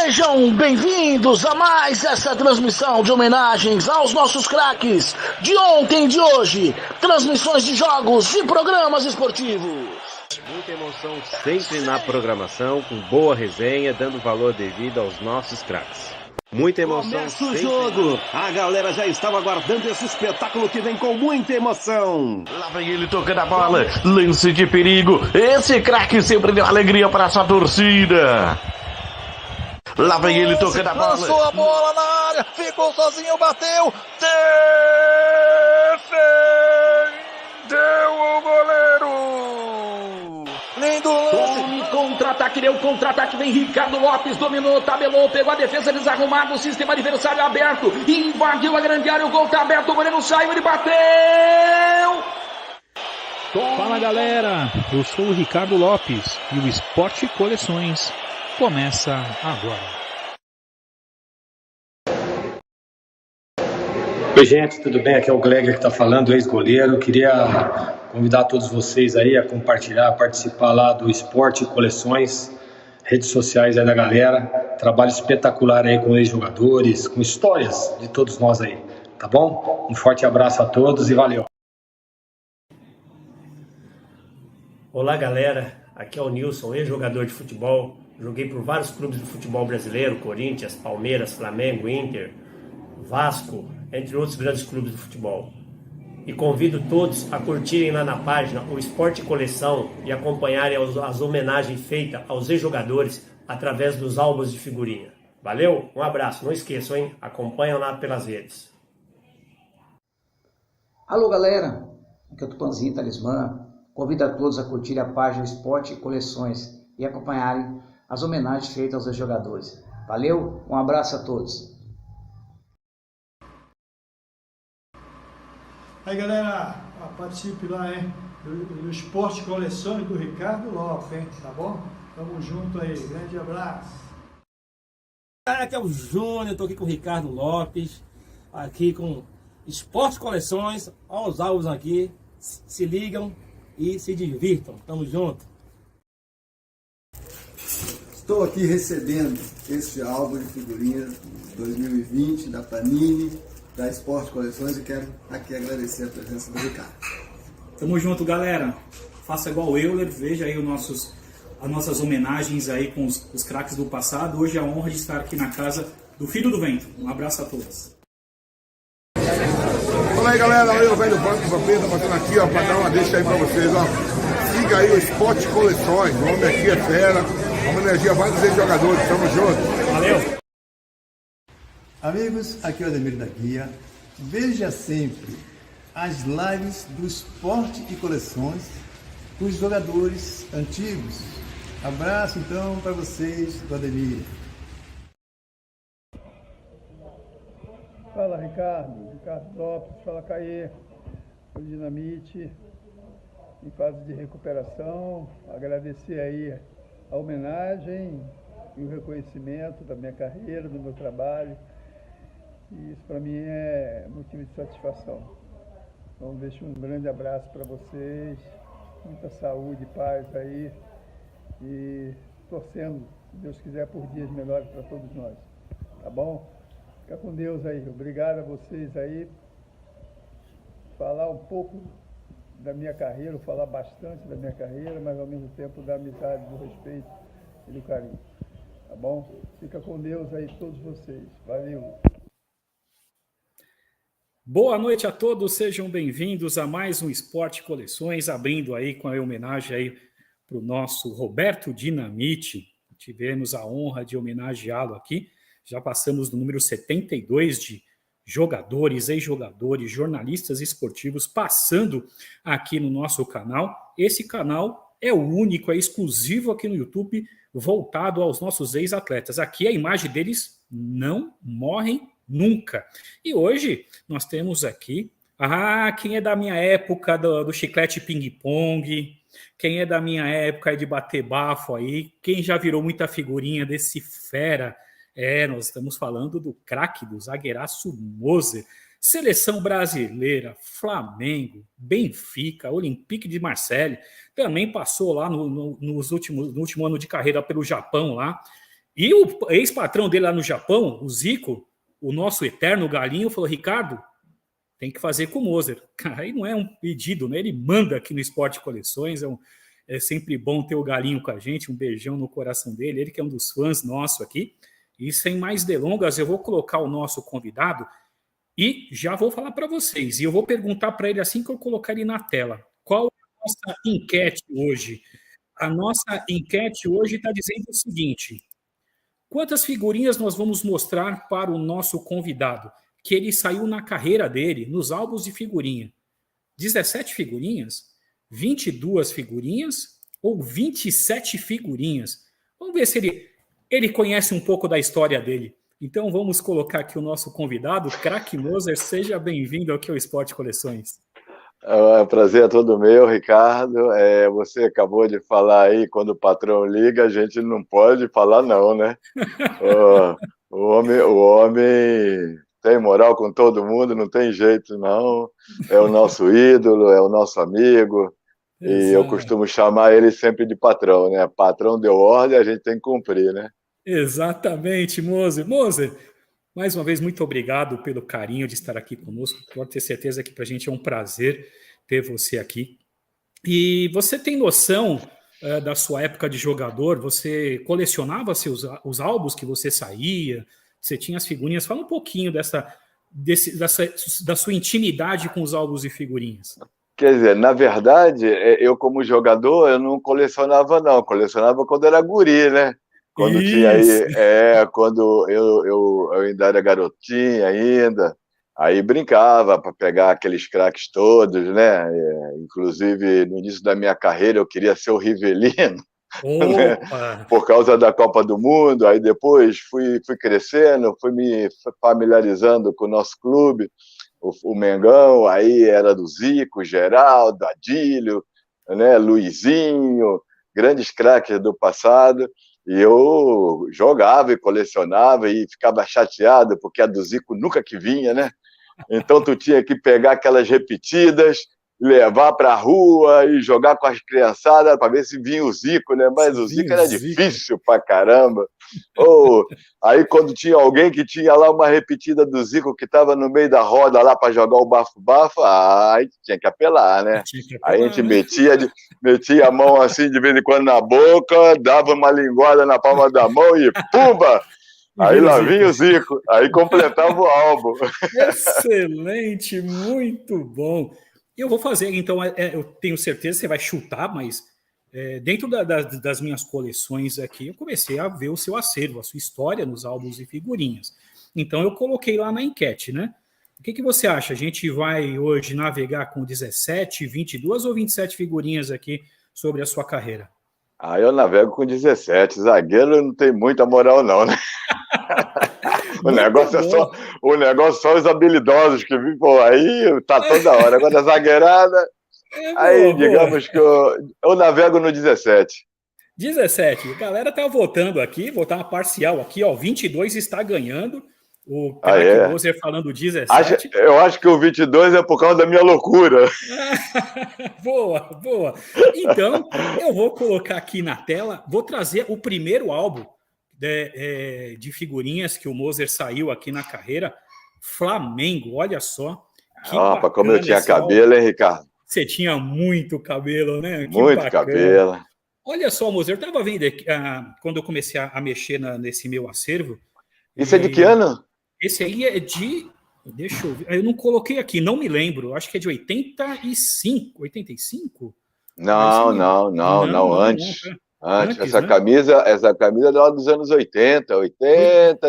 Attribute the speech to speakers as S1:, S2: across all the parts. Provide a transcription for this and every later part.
S1: Sejam bem-vindos a mais essa transmissão de homenagens aos nossos craques de ontem e de hoje. Transmissões de jogos e programas esportivos.
S2: Muita emoção sempre na programação, com boa resenha, dando valor devido aos nossos craques. Muita emoção.
S3: Começa o jogo. A galera já estava aguardando esse espetáculo que vem com muita emoção.
S4: Lá vem ele tocando a bola. Lance de perigo. Esse craque sempre deu alegria para a sua torcida. Lá vem ele tocando a bola.
S5: Lançou a bola na área. Ficou sozinho, bateu. Defendeu o goleiro. Lindo lance.
S6: Contra-ataque, deu contra-ataque, vem Ricardo Lopes, dominou, tabelou, pegou a defesa desarrumada, o sistema adversário aberto, invadiu a grande área, o gol tá aberto, o goleiro saiu, ele bateu!
S7: Fala galera, eu sou o Ricardo Lopes e o Esporte Coleções começa agora.
S8: Oi gente, tudo bem? Aqui é o Gleger que está falando, ex-goleiro. Queria convidar todos vocês aí a compartilhar, a participar lá do Esporte Coleções, redes sociais aí da galera. Trabalho espetacular aí com ex-jogadores, com histórias de todos nós aí, tá bom? Um forte abraço a todos e valeu!
S9: Olá galera, aqui é o Nilson, ex-jogador de futebol. Joguei por vários clubes do futebol brasileiro, Corinthians, Palmeiras, Flamengo, Inter, Vasco, entre outros grandes clubes do futebol. E convido todos a curtirem lá na página o Esporte Coleção e acompanharem as homenagens feitas aos ex-jogadores através dos álbuns de figurinha. Valeu? Um abraço, não esqueçam, hein? Acompanham lá pelas redes.
S10: Alô galera, aqui é o Tupanzinho Talismã. Convido a todos a curtirem a página Esporte Coleções e acompanharem as homenagens feitas aos ex-jogadores. Valeu? Um abraço a todos.
S11: Aí galera, participe lá, hein, do Esporte Coleções do Ricardo Lopes, hein, tá bom? Tamo junto aí, grande abraço.
S12: Aqui é o Júnior, tô aqui com o Ricardo Lopes, aqui com Esporte Coleções, olha os álbuns aqui, se ligam e se divirtam, tamo junto.
S13: Estou aqui recebendo este álbum de figurinhas 2020 da Panini, da Esporte Coleções, e quero aqui agradecer a presença do Ricardo.
S7: Tamo junto, galera. Faça igual o Euler, veja aí as nossas homenagens aí com os craques do passado. Hoje é a honra de estar aqui na casa do Filho do Vento. Um abraço a todos.
S14: Fala aí, galera. Olha o velho Banco Vampiro, tá batendo aqui, ó, pra dar uma deixa aí pra vocês, ó. Siga aí o Esporte Coleções, o homem aqui é fera, homenageia vários ex-jogadores. Tamo junto.
S9: Valeu.
S13: Amigos, aqui é o Ademir da Guia. Veja sempre as lives do Esporte e Coleções com os jogadores antigos. Abraço então para vocês do Ademir.
S11: Fala Ricardo Lopes, fala Caê, o Dinamite, em fase de recuperação. Agradecer aí a homenagem e o reconhecimento da minha carreira, do meu trabalho. E isso para mim é motivo de satisfação. Então deixo um grande abraço para vocês, muita saúde e paz aí, e torcendo, se Deus quiser, por dias melhores para todos nós. Tá bom? Fica com Deus aí. Obrigado a vocês aí. Falar um pouco da minha carreira, falar bastante da minha carreira, mas ao mesmo tempo da amizade, do respeito e do carinho. Tá bom? Fica com Deus aí todos vocês. Valeu!
S7: Boa noite a todos, sejam bem-vindos a mais um Esporte Coleções, abrindo aí com a homenagem aí para o nosso Roberto Dinamite. Tivemos a honra de homenageá-lo aqui, já passamos do número 72 de jogadores, ex-jogadores, jornalistas esportivos passando aqui no nosso canal. Esse canal é o único, é exclusivo aqui no YouTube, voltado aos nossos ex-atletas. Aqui a imagem deles não morrem nunca. E hoje nós temos aqui, quem é da minha época do chiclete ping-pong, quem é da minha época de bater bafo aí, quem já virou muita figurinha desse fera, nós estamos falando do craque, do zagueiraço Moser, Seleção brasileira, Flamengo, Benfica, Olympique de Marseille, também passou lá no último ano de carreira pelo Japão lá, E o ex-patrão dele lá no Japão, o Zico, o nosso eterno galinho, falou: Ricardo, tem que fazer com o Moser. Aí não é um pedido, né? Ele manda aqui no Esporte Coleções. É sempre bom ter o galinho com a gente. Um beijão no coração dele. Ele que é um dos fãs nosso aqui. E sem mais delongas, eu vou colocar o nosso convidado e já vou falar para vocês. E eu vou perguntar para ele assim que eu colocar ele na tela. Qual é a nossa enquete hoje? A nossa enquete hoje está dizendo o seguinte: quantas figurinhas nós vamos mostrar para o nosso convidado? Que ele saiu na carreira dele, nos álbuns de figurinha. 17 figurinhas? 22 figurinhas? Ou 27 figurinhas? Vamos ver se ele conhece um pouco da história dele. Então vamos colocar aqui o nosso convidado, Craque Moser. Seja bem-vindo aqui ao Esporte Coleções.
S15: Prazer é todo meu, Ricardo. Você acabou de falar aí, quando o patrão liga, a gente não pode falar não, né? O homem tem moral com todo mundo, não tem jeito não. É o nosso ídolo, é o nosso amigo. E eu costumo chamar ele sempre de patrão, né? Patrão deu ordem, a gente tem que cumprir, né?
S7: Exatamente, Moser. Moser, mais uma vez, muito obrigado pelo carinho de estar aqui conosco. Pode ter certeza que para a gente é um prazer ter você aqui. E você tem noção da sua época de jogador? Você colecionava os álbuns que você saía? Você tinha as figurinhas? Fala um pouquinho da sua intimidade com os álbuns e figurinhas.
S15: Quer dizer, na verdade, eu como jogador, eu não colecionava não. Colecionava quando era guri, né? Quando tinha aí, quando eu ainda era garotinho ainda, aí brincava para pegar aqueles craques todos, né? Inclusive, no início da minha carreira, eu queria ser o Rivelino, né? Por causa da Copa do Mundo. Aí depois fui crescendo, fui me familiarizando com o nosso clube, o Mengão. Aí era do Zico, Geraldo, Adílio, né? Luizinho, grandes craques do passado. E eu jogava e colecionava e ficava chateado, porque a do Zico nunca que vinha, né? Então tu tinha que pegar aquelas repetidas, levar para a rua e jogar com as criançadas para ver se vinha o Zico, né? Mas o Zico era difícil pra caramba. Aí quando tinha alguém que tinha lá uma repetida do Zico que estava no meio da roda lá para jogar o bafo-bafo, aí tinha que apelar, né? Aí a gente metia a mão assim de vez em quando na boca, dava uma linguada na palma da mão e pumba! Aí lá vinha o Zico, aí completava o álbum.
S7: Excelente, muito bom. Eu vou fazer, então, eu tenho certeza que você vai chutar, mas dentro das minhas coleções aqui, eu comecei a ver o seu acervo, a sua história nos álbuns e figurinhas. Então, eu coloquei lá na enquete, né? O que você acha? A gente vai hoje navegar com 17, 22 ou 27 figurinhas aqui sobre a sua carreira?
S15: Eu navego com 17. Zagueiro não tem muita moral, não, né? O negócio só os habilidosos que vivem, pô, aí tá toda hora. Agora a zagueirada, digamos que eu navego no 17.
S7: 17. A galera tá votando aqui, vou botar uma parcial aqui, ó. 22 está ganhando. O Moser falando 17.
S15: Eu acho que o 22 é por causa da minha loucura.
S7: Boa. Então, eu vou colocar aqui na tela, vou trazer o primeiro álbum de figurinhas que o Moser saiu aqui na carreira, Flamengo, olha só.
S15: Opa, como eu tinha cabelo, hein, Ricardo?
S7: Você tinha muito cabelo, né?
S15: Muito cabelo.
S7: Olha só, Moser, eu estava vendo aqui, quando eu comecei a mexer nesse meu acervo.
S15: Isso é de que ano?
S7: Esse aí é de... Deixa eu ver. Eu não coloquei aqui, não me lembro. Acho que é de 85. 85?
S15: Não, antes. Antes, essa camisa é lá dos anos 80,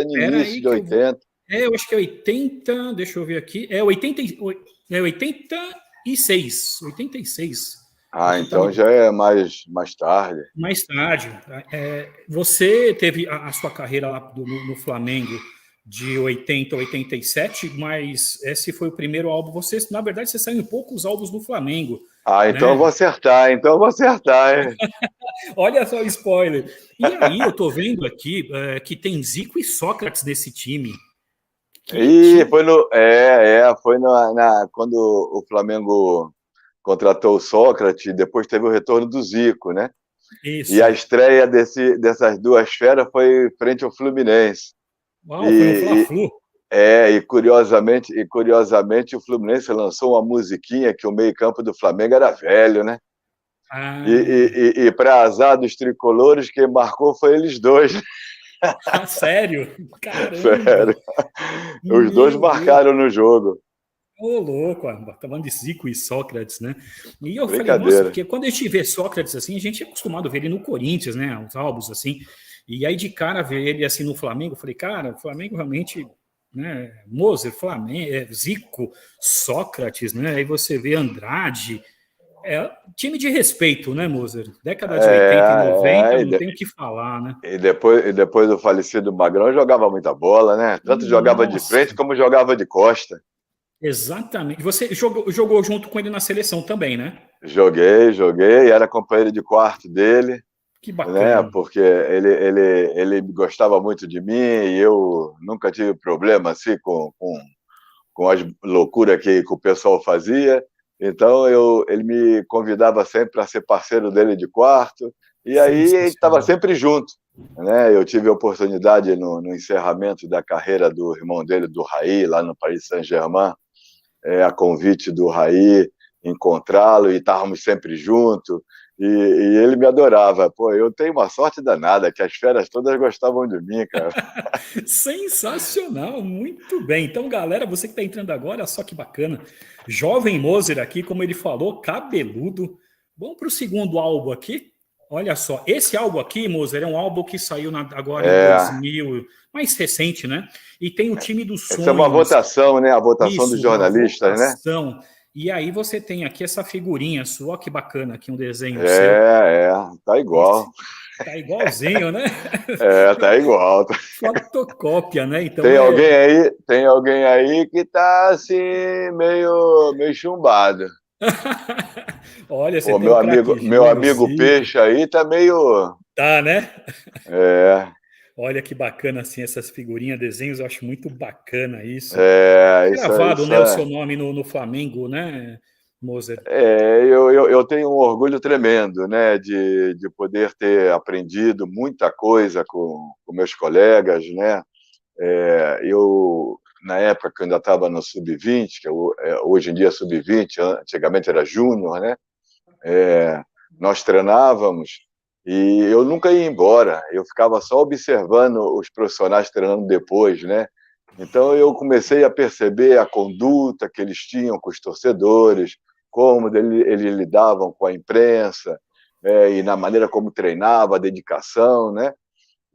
S15: no início de 80.
S7: Eu acho que é 80, deixa eu ver aqui. É 86. 86.
S15: Então já é mais tarde.
S7: Mais tarde. Você teve a sua carreira lá no Flamengo de 80 a 87, mas esse foi o primeiro álbum. Na verdade, você saiu em poucos álbuns do Flamengo.
S15: Então eu vou acertar, hein?
S7: Olha só o spoiler. E aí, eu tô vendo aqui que tem Zico e Sócrates nesse time.
S15: Foi quando o Flamengo contratou o Sócrates, depois teve o retorno do Zico, né?
S7: Isso.
S15: E a estreia dessas duas feras foi frente ao Fluminense.
S7: Uau, foi um Fla-Flu.
S15: E curiosamente o Fluminense lançou uma musiquinha que o meio-campo do Flamengo era velho, né? E para azar dos tricolores, quem marcou foi eles dois.
S7: Sério? Caramba!
S15: Sério. Os dois marcaram no jogo.
S7: Ô, louco, falando de Zico e Sócrates, né? E eu falei, nossa, porque quando a gente vê Sócrates assim, a gente é acostumado a ver ele no Corinthians, né? Os álbuns assim. E aí, de cara, ver ele assim no Flamengo, eu falei, cara, o Flamengo realmente, né? Moser, Flamengo, Zico, Sócrates, né? Aí você vê Andrade. Time de respeito, né, Moser? Década de 80 e 90, não tem o que falar, né?
S15: E depois do falecido Magrão, jogava muita bola, né? Tanto jogava de frente como jogava de costa.
S7: Exatamente. Você jogou junto com ele na seleção também, né?
S15: Joguei, era companheiro de quarto dele.
S7: Que bacana.
S15: Né? Porque ele gostava muito de mim e eu nunca tive problema assim com as loucuras que o pessoal fazia. Então ele me convidava sempre para ser parceiro dele de quarto e aí estava sempre junto. Né? Eu tive a oportunidade no encerramento da carreira do irmão dele, do Raí, lá no Paris Saint-Germain, a convite do Raí, encontrá-lo e estávamos sempre juntos. E ele me adorava. Pô, eu tenho uma sorte danada, que as feras todas gostavam de mim, cara.
S7: Sensacional, muito bem. Então, galera, você que está entrando agora, olha só que bacana. Jovem Moser aqui, como ele falou, cabeludo. Vamos para o segundo álbum aqui. Olha só, esse álbum aqui, Moser, é um álbum que saiu agora em 2000, mais recente, né? E tem o Time dos Sonhos.
S15: Essa é uma votação, né? A votação dos jornalistas, né?
S7: E aí você tem aqui essa figurinha sua, ó, que bacana, aqui um desenho
S15: seu. Tá igual.
S7: Tá igualzinho, né?
S15: Tá igual.
S7: Fotocópia, né? Então
S15: tem alguém aí que tá assim, meio chumbado.
S7: Olha, você
S15: tem meu amigo Peixe aí tá meio...
S7: Tá, né? Olha que bacana, assim, essas figurinhas, desenhos, eu acho muito bacana isso. Gravado, né, o seu nome no Flamengo, né, Moser?
S15: Eu tenho um orgulho tremendo, né, de poder ter aprendido muita coisa com meus colegas, né. Na época que eu ainda estava no Sub-20, que hoje em dia é Sub-20, antigamente era Júnior, né, nós treinávamos, e eu nunca ia embora, eu ficava só observando os profissionais treinando depois, né? Então eu comecei a perceber a conduta que eles tinham com os torcedores, como eles lidavam com a imprensa, e na maneira como treinava, a dedicação, né?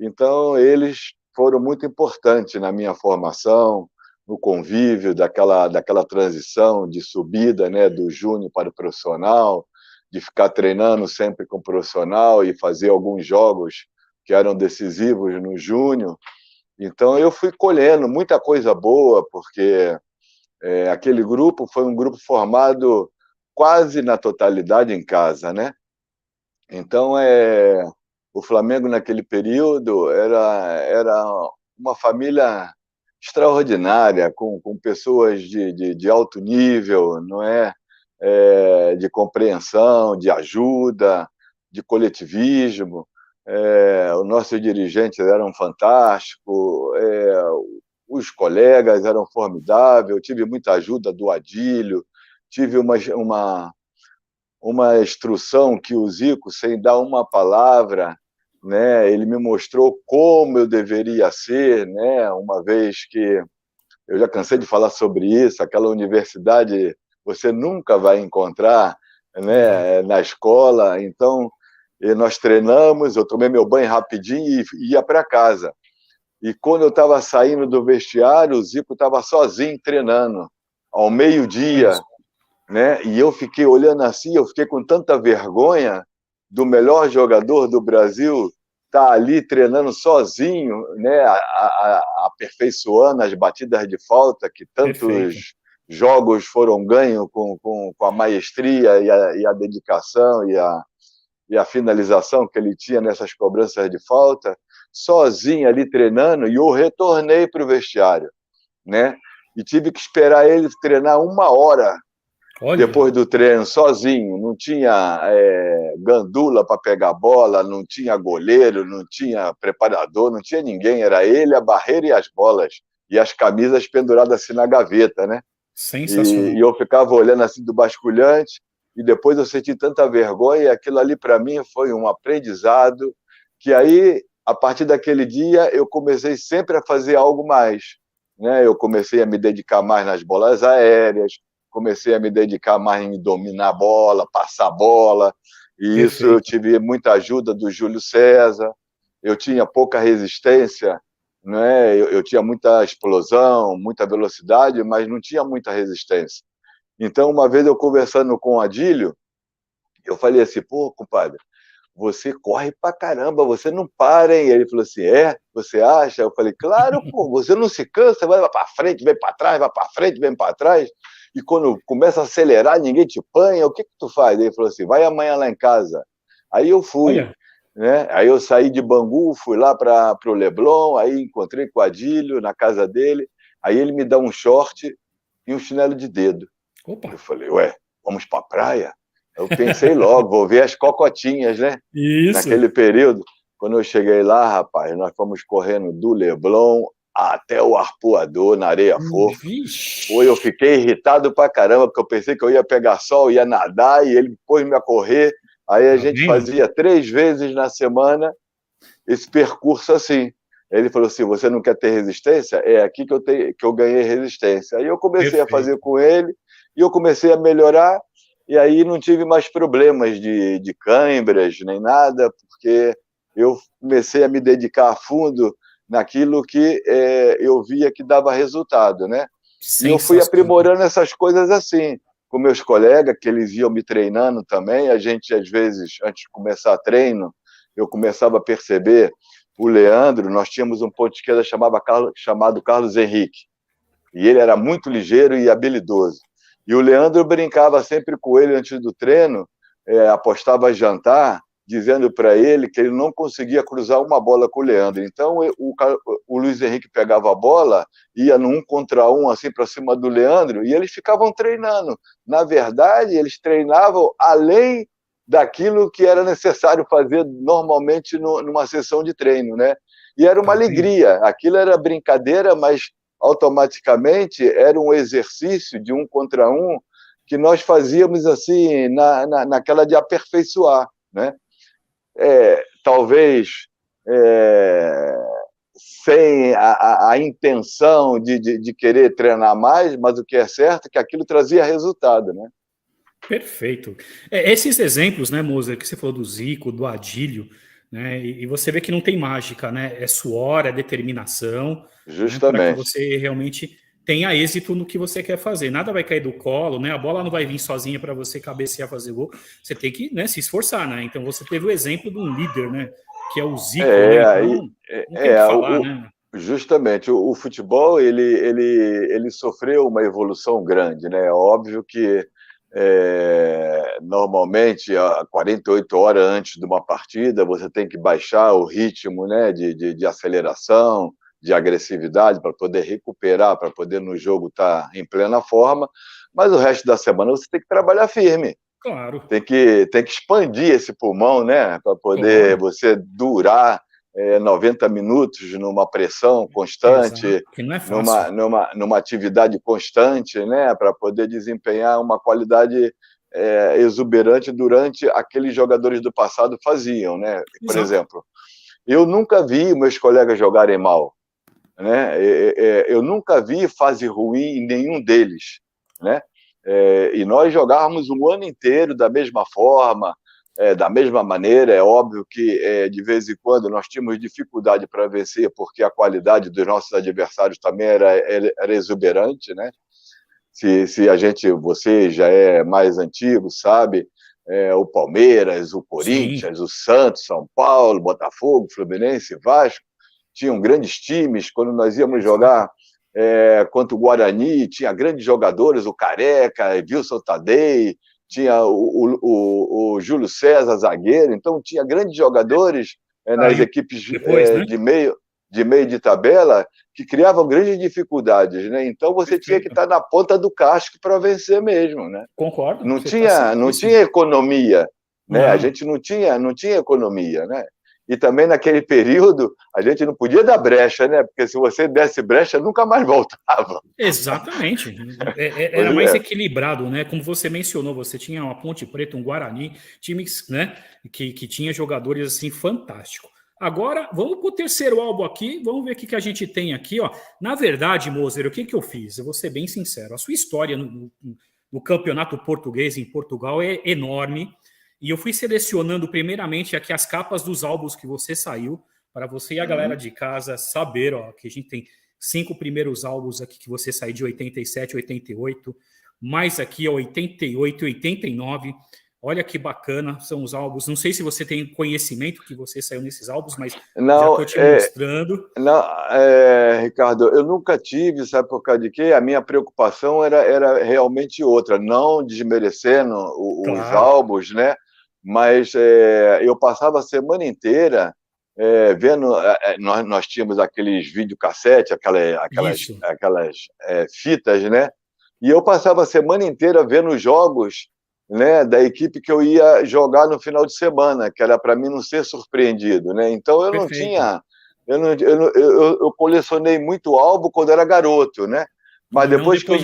S15: Então eles foram muito importantes na minha formação, no convívio daquela transição de subida, né, do júnior para o profissional, de ficar treinando sempre com o profissional e fazer alguns jogos que eram decisivos no júnior. Então, eu fui colhendo muita coisa boa, porque aquele grupo foi um grupo formado quase na totalidade em casa, né? Então, o Flamengo, naquele período, era uma família extraordinária, com pessoas de alto nível, não é? De compreensão, de ajuda, de coletivismo. Os nossos dirigentes eram fantásticos, os colegas eram formidáveis, eu tive muita ajuda do Adílio, tive uma instrução que o Zico, sem dar uma palavra, né, ele me mostrou como eu deveria ser, né, uma vez que eu já cansei de falar sobre isso, aquela universidade você nunca vai encontrar, né, na escola. Então, nós treinamos, eu tomei meu banho rapidinho e ia para casa. E quando eu estava saindo do vestiário, o Zico estava sozinho treinando, ao meio-dia, né? E eu fiquei olhando assim, eu fiquei com tanta vergonha do melhor jogador do Brasil estar ali treinando sozinho, né? Aperfeiçoando as batidas de falta que tantos jogos foram ganhos com a maestria e a dedicação e a finalização que ele tinha nessas cobranças de falta, sozinho ali treinando, e eu retornei para o vestiário, né? E tive que esperar ele treinar 1 hora, depois do treino, sozinho, não tinha gandula para pegar a bola, não tinha goleiro, não tinha preparador, não tinha ninguém, era ele, a barreira e as bolas, e as camisas penduradas assim na gaveta, né?
S7: Sensacional.
S15: E eu ficava olhando assim do basculhante, e depois eu senti tanta vergonha, e aquilo ali para mim foi um aprendizado, que aí, a partir daquele dia, eu comecei sempre a fazer algo mais, né? Eu comecei a me dedicar mais nas bolas aéreas, comecei a me dedicar mais em dominar a bola, passar a bola, e isso eu tive muita ajuda do Júlio César. Eu tinha pouca resistência, né? Eu tinha muita explosão, muita velocidade, mas não tinha muita resistência. Então, uma vez eu conversando com o Adílio, eu falei assim, pô, compadre, você corre pra caramba, você não para, hein? Ele falou assim, você acha? Eu falei, claro, pô, você não se cansa, vai pra frente, vem pra trás, vai pra frente, vem pra trás, e quando começa a acelerar, ninguém te apanha, o que tu faz? Ele falou assim, vai amanhã lá em casa. Aí eu fui, né? Aí eu saí de Bangu, fui lá para o Leblon, aí encontrei com o Adílio na casa dele, aí ele me dá um short e um chinelo de dedo.
S7: Opa.
S15: Eu falei, vamos pra praia? Eu pensei logo, vou ver as cocotinhas, né?
S7: Isso.
S15: Naquele período. Quando eu cheguei lá, rapaz, nós fomos correndo do Leblon até o Arpoador, na areia fofa. Pô, eu fiquei irritado pra caramba, porque eu pensei que eu ia pegar sol, ia nadar, e ele pôs-me a correr. Aí a gente fazia 3 vezes na semana esse percurso assim. Ele falou assim, você não quer ter resistência? É aqui que eu ganhei resistência. Aí eu comecei a fazer com ele, e eu comecei a melhorar, e aí não tive mais problemas de câimbras, nem nada, porque eu comecei a me dedicar a fundo naquilo que eu via que dava resultado, né? E eu fui aprimorando essas coisas assim, com meus colegas, que eles iam me treinando também. A gente, às vezes, antes de começar treino, eu começava a perceber o Leandro, nós tínhamos um ponto de esquerda chamado Carlos Henrique, e ele era muito ligeiro e habilidoso. E o Leandro brincava sempre com ele antes do treino, apostava jantar, dizendo para ele que ele não conseguia cruzar uma bola com o Leandro. Então, o Luiz Henrique pegava a bola, ia no 1 contra 1, assim, para cima do Leandro, e eles ficavam treinando. Na verdade, eles treinavam além daquilo que era necessário fazer normalmente numa sessão de treino, né? E era uma alegria. Aquilo era brincadeira, mas automaticamente era um exercício de 1 contra 1 que nós fazíamos assim naquela de aperfeiçoar, né? Talvez sem a intenção de querer treinar mais, mas o que é certo é que aquilo trazia resultado, né?
S7: Perfeito. Esses exemplos, né, Moser, que você falou do Zico, do Adílio, né, e você vê que não tem mágica, né? É suor, é determinação.
S15: Justamente.
S7: Né, para que você realmente tenha êxito no que você quer fazer. Nada vai cair do colo, né? A bola não vai vir sozinha para você cabecear, fazer gol. Você tem que, né, se esforçar, né? Então você teve o exemplo de um líder, né? Que é o Zico, né? Então, não tem o que falar, né?
S15: Justamente, o futebol ele sofreu uma evolução grande, né? Óbvio que normalmente, 48 horas antes de uma partida, você tem que baixar o ritmo, né, de aceleração, de agressividade, para poder recuperar, para poder no jogo estar em plena forma, mas o resto da semana você tem que trabalhar firme.
S7: Claro.
S15: Tem que expandir esse pulmão, né, para poder você durar 90 minutos numa pressão constante,
S7: exato, que não é fácil.
S15: numa atividade constante, né, para poder desempenhar uma qualidade exuberante durante aqueles jogadores do passado faziam, né? Por exemplo, eu nunca vi meus colegas jogarem mal, né? Eu nunca vi fase ruim em nenhum deles, né? E nós jogávamos um ano inteiro da mesma forma, da mesma maneira. É óbvio que de vez em quando nós tínhamos dificuldade para vencer, porque a qualidade dos nossos adversários também era exuberante, né? Se você já é mais antigo, sabe, o Palmeiras, o Corinthians, o Santos, São Paulo, Botafogo, Fluminense, Vasco, tinham grandes times. Quando nós íamos jogar contra o Guarani, tinha grandes jogadores, o Careca, Wilson Tadei, tinha o Júlio César, zagueiro. Então tinha grandes jogadores nas equipes
S7: depois, né?
S15: de meio de tabela que criavam grandes dificuldades, né? Então você tinha que estar na ponta do casco para vencer mesmo, né?
S7: Concordo.
S15: Não tinha economia, né? A gente não tinha economia, né? E também naquele período a gente não podia dar brecha, né? Porque se você desse brecha, nunca mais voltava.
S7: Exatamente. Era mais equilibrado, né? Como você mencionou, você tinha uma Ponte Preta, um Guarani, times, né, que tinha jogadores assim fantásticos. Agora, vamos para o terceiro álbum aqui, vamos ver o que a gente tem aqui, ó. Na verdade, Moser, o que eu fiz? Eu vou ser bem sincero, a sua história no campeonato português em Portugal é enorme, e eu fui selecionando primeiramente aqui as capas dos álbuns que você saiu, para você e a galera de casa saber, ó, que a gente tem 5 primeiros álbuns aqui que você saiu de 87, 88, mais aqui, ó, 88 e 89. Olha que bacana, são os álbuns. Não sei se você tem conhecimento que você saiu nesses álbuns, mas
S15: não,
S7: já estou te mostrando.
S15: Não, Ricardo, eu nunca tive, sabe por causa de quê? A minha preocupação era realmente outra, não desmerecendo os álbuns, né? Mas eu passava a semana inteira vendo. Nós tínhamos aqueles videocassete, aquelas fitas, né? E eu passava a semana inteira vendo os jogos, né, da equipe que eu ia jogar no final de semana, que era para mim não ser surpreendido, né? Então eu não tinha, eu colecionei muito álbum quando era garoto, né? Mas depois que eu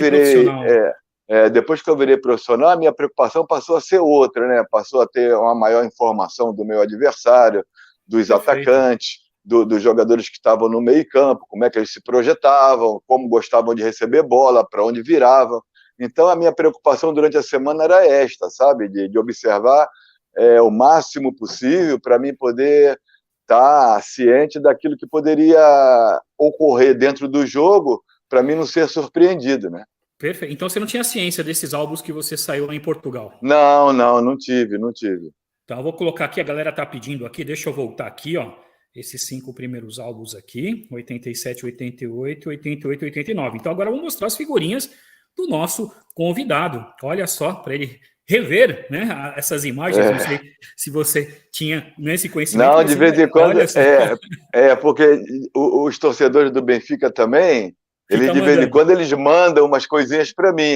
S15: virei profissional, a minha preocupação passou a ser outra, né? Passou a ter uma maior informação do meu adversário, dos atacantes, dos jogadores que estavam no meio-campo, como é que eles se projetavam, como gostavam de receber bola, para onde viravam. Então, a minha preocupação durante a semana era esta, sabe? De observar o máximo possível para mim poder estar ciente daquilo que poderia ocorrer dentro do jogo para mim não ser surpreendido, né?
S7: Perfeito. Então, você não tinha ciência desses álbuns que você saiu lá em Portugal?
S15: Não tive.
S7: Então, eu vou colocar aqui, a galera está pedindo aqui, deixa eu voltar aqui, ó. Esses 5 primeiros álbuns aqui, 87, 88, 88, 89. Então, agora eu vou mostrar as figurinhas do nosso convidado. Olha só, para ele rever, né, essas imagens. Não sei se você tinha nesse conhecimento.
S15: Não, de vez em quando, porque os torcedores do Benfica também, eles de vez em quando eles mandam umas coisinhas para mim.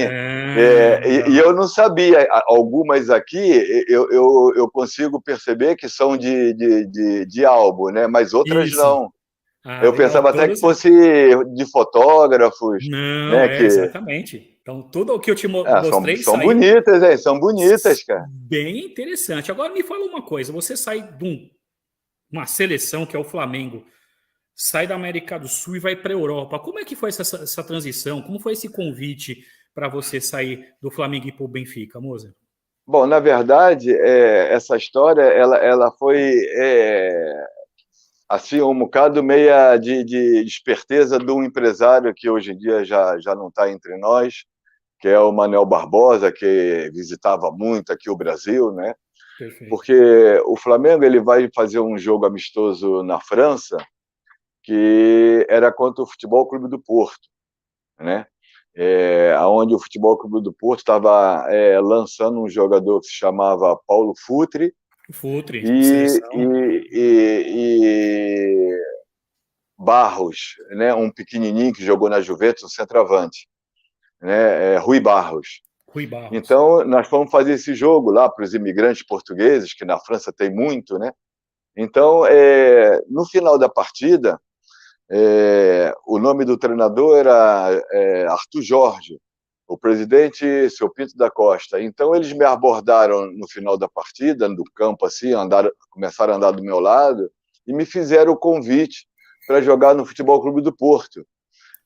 S15: E eu não sabia. Algumas aqui eu consigo perceber que são de álbum, né? Mas outras não. Eu pensava até que fosse de fotógrafos.
S7: Não,
S15: né,
S7: exatamente. Então, tudo o que eu te mostrei
S15: são bonitas, são bonitas, cara.
S7: Bem interessante. Agora, me fala uma coisa. Você sai de uma seleção que é o Flamengo, sai da América do Sul e vai para a Europa. Como é que foi essa transição? Como foi esse convite para você sair do Flamengo e ir para o Benfica, Moser?
S15: Bom, na verdade, essa história ela foi assim, um bocado meia de esperteza de um empresário que hoje em dia já não está entre nós, que é o Manuel Barbosa, que visitava muito aqui o Brasil, né?
S7: Perfeito.
S15: Porque o Flamengo ele vai fazer um jogo amistoso na França, que era contra o Futebol Clube do Porto, né? Onde o Futebol Clube do Porto estava lançando um jogador que se chamava Paulo Futre, e Barros, né, um pequenininho que jogou na Juventus, um centroavante, né, Rui Barros. Então, nós fomos fazer esse jogo lá para os imigrantes portugueses, que na França tem muito, né? Então, no final da partida, o nome do treinador era Arthur Jorge, o presidente, seu Pinto da Costa. Então, eles me abordaram no final da partida, no campo, assim, começaram a andar do meu lado, e me fizeram o convite para jogar no Futebol Clube do Porto.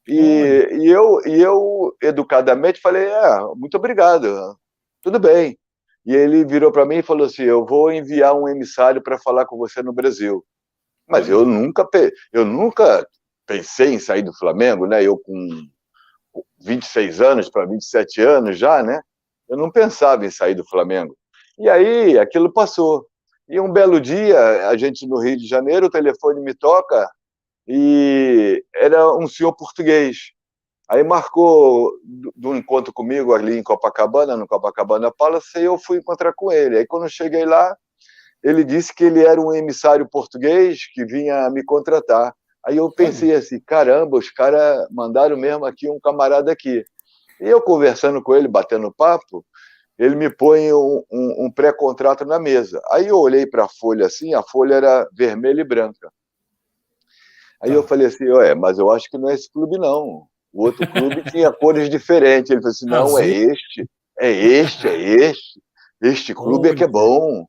S15: E eu, educadamente, falei, muito obrigado, tudo bem. E ele virou para mim e falou assim, eu vou enviar um emissário para falar com você no Brasil. Mas eu nunca pensei em sair do Flamengo, né? Eu com 26 anos para 27 anos já, né? Eu não pensava em sair do Flamengo. E aí, aquilo passou. E um belo dia, a gente no Rio de Janeiro, o telefone me toca e era um senhor português. Aí marcou de um encontro comigo ali em Copacabana, no Copacabana Palace, e eu fui encontrar com ele. Aí, quando eu cheguei lá, ele disse que ele era um emissário português que vinha me contratar. Aí eu pensei assim, caramba, os caras mandaram mesmo aqui um camarada aqui. E eu conversando com ele, batendo papo, ele me põe um pré-contrato na mesa. Aí eu olhei para a folha assim, a folha era vermelha e branca. Aí eu falei assim, mas eu acho que não é esse clube não. O outro clube tinha cores diferentes. Ele falou assim, não, é este. Este clube é que é bom.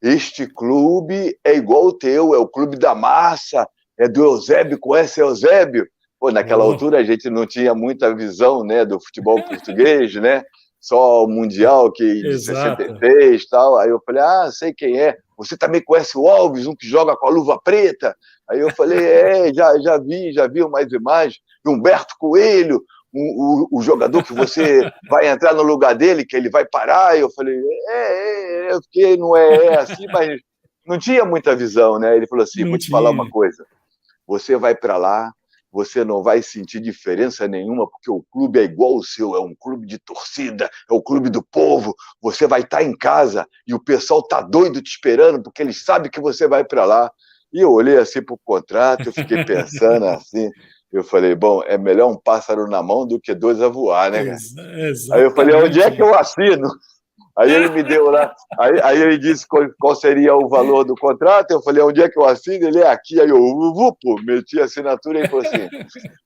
S15: Este clube é igual o teu, é o clube da massa, é do Eusébio, conhece Eusébio? Pô, naquela altura a gente não tinha muita visão, né, do futebol português, né? Só o Mundial de 63 e tal. Aí eu falei, sei quem é. Você também conhece o Alves, um que joga com a luva preta? Aí eu falei, já vi umas imagens. Humberto Coelho, o jogador que você vai entrar no lugar dele, que ele vai parar. E eu falei, eu fiquei, não é assim, mas não tinha muita visão, né? Ele falou assim, vou te falar uma coisa. Você vai para lá, você não vai sentir diferença nenhuma, porque o clube é igual ao seu, é um clube de torcida, é o clube do povo, você vai estar em casa e o pessoal tá doido te esperando, porque eles sabem que você vai para lá. E eu olhei assim pro contrato, eu fiquei pensando assim, eu falei, bom, é melhor um pássaro na mão do que dois a voar, né, cara? Aí eu falei, onde é que eu assino? Aí ele me deu lá, aí ele disse qual seria o valor do contrato, eu falei, onde é que eu assino? Ele é aqui, aí eu meti a assinatura e ele falou assim,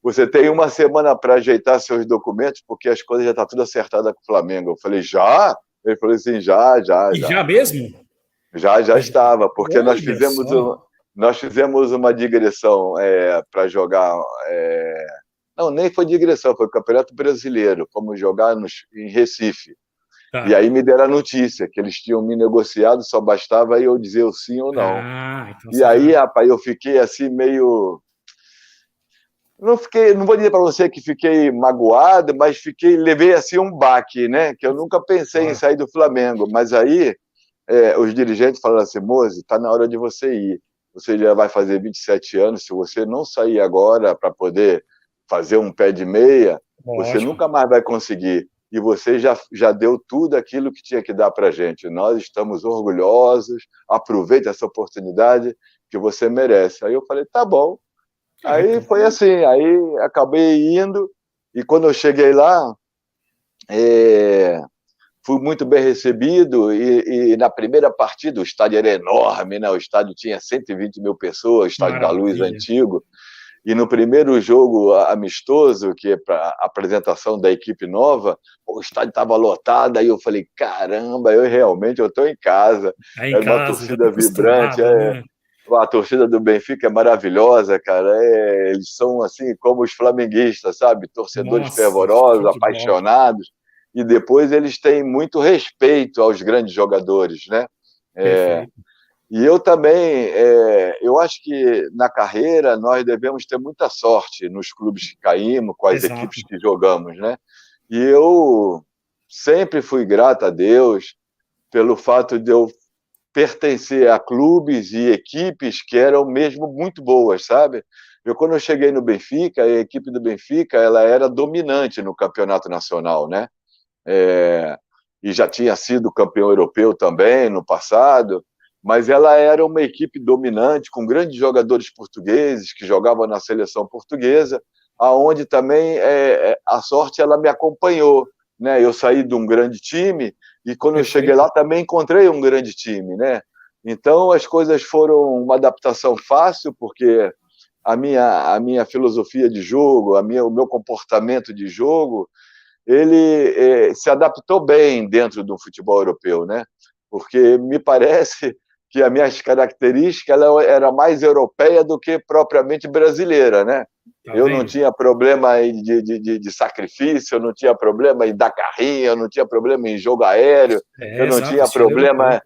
S15: você tem uma semana para ajeitar seus documentos, porque as coisas já estão tudo acertadas com o Flamengo. Eu falei, já? Ele falou assim, já.
S7: E já mesmo?
S15: Já estava, porque nós fizemos uma digressão para jogar, não, nem foi digressão, foi o Campeonato Brasileiro, fomos jogar em Recife. E aí me deram a notícia que eles tinham me negociado, só bastava eu dizer o sim ou não.
S7: Então
S15: e aí, rapaz, eu fiquei assim meio... Não vou dizer para você que fiquei magoado, mas levei assim um baque, né? Que eu nunca pensei em sair do Flamengo. Mas aí os dirigentes falaram assim, Moze, está na hora de você ir. Você já vai fazer 27 anos, se você não sair agora para poder fazer um pé de meia, você nunca mais vai conseguir. E você já deu tudo aquilo que tinha que dar para a gente. Nós estamos orgulhosos, aproveite essa oportunidade que você merece. Aí eu falei, tá bom. Aí foi assim, aí acabei indo, e quando eu cheguei lá, fui muito bem recebido, e na primeira partida, o estádio era enorme, né? O estádio tinha 120 mil pessoas, o estádio da Luz antigo, e no primeiro jogo amistoso, que é para a apresentação da equipe nova, o estádio estava lotado, aí eu falei, caramba, eu estou em casa. Era uma torcida vibrante,
S7: né?
S15: A torcida do Benfica é maravilhosa, cara. Eles são assim como os flamenguistas, sabe? Torcedores fervorosos, apaixonados. E depois eles têm muito respeito aos grandes jogadores, né? E eu também, eu acho que na carreira nós devemos ter muita sorte nos clubes que caímos, com as equipes que jogamos, né? E eu sempre fui grato a Deus pelo fato de eu pertencer a clubes e equipes que eram mesmo muito boas, sabe? Quando eu cheguei no Benfica, a equipe do Benfica ela era dominante no campeonato nacional, né? E já tinha sido campeão europeu também no passado, mas ela era uma equipe dominante, com grandes jogadores portugueses que jogavam na seleção portuguesa, aonde também a sorte ela me acompanhou, né? Eu saí de um grande time e quando eu cheguei lá também encontrei um grande time, né? Então as coisas foram uma adaptação fácil, porque a minha filosofia de jogo, o meu comportamento de jogo, ele se adaptou bem dentro do futebol europeu, né? Porque me parece que as minhas características ela era mais europeia do que propriamente brasileira, né? Eu não tinha problema de sacrifício, eu não tinha problema em dar carrinho, eu não tinha problema em jogo aéreo, eu não tinha problema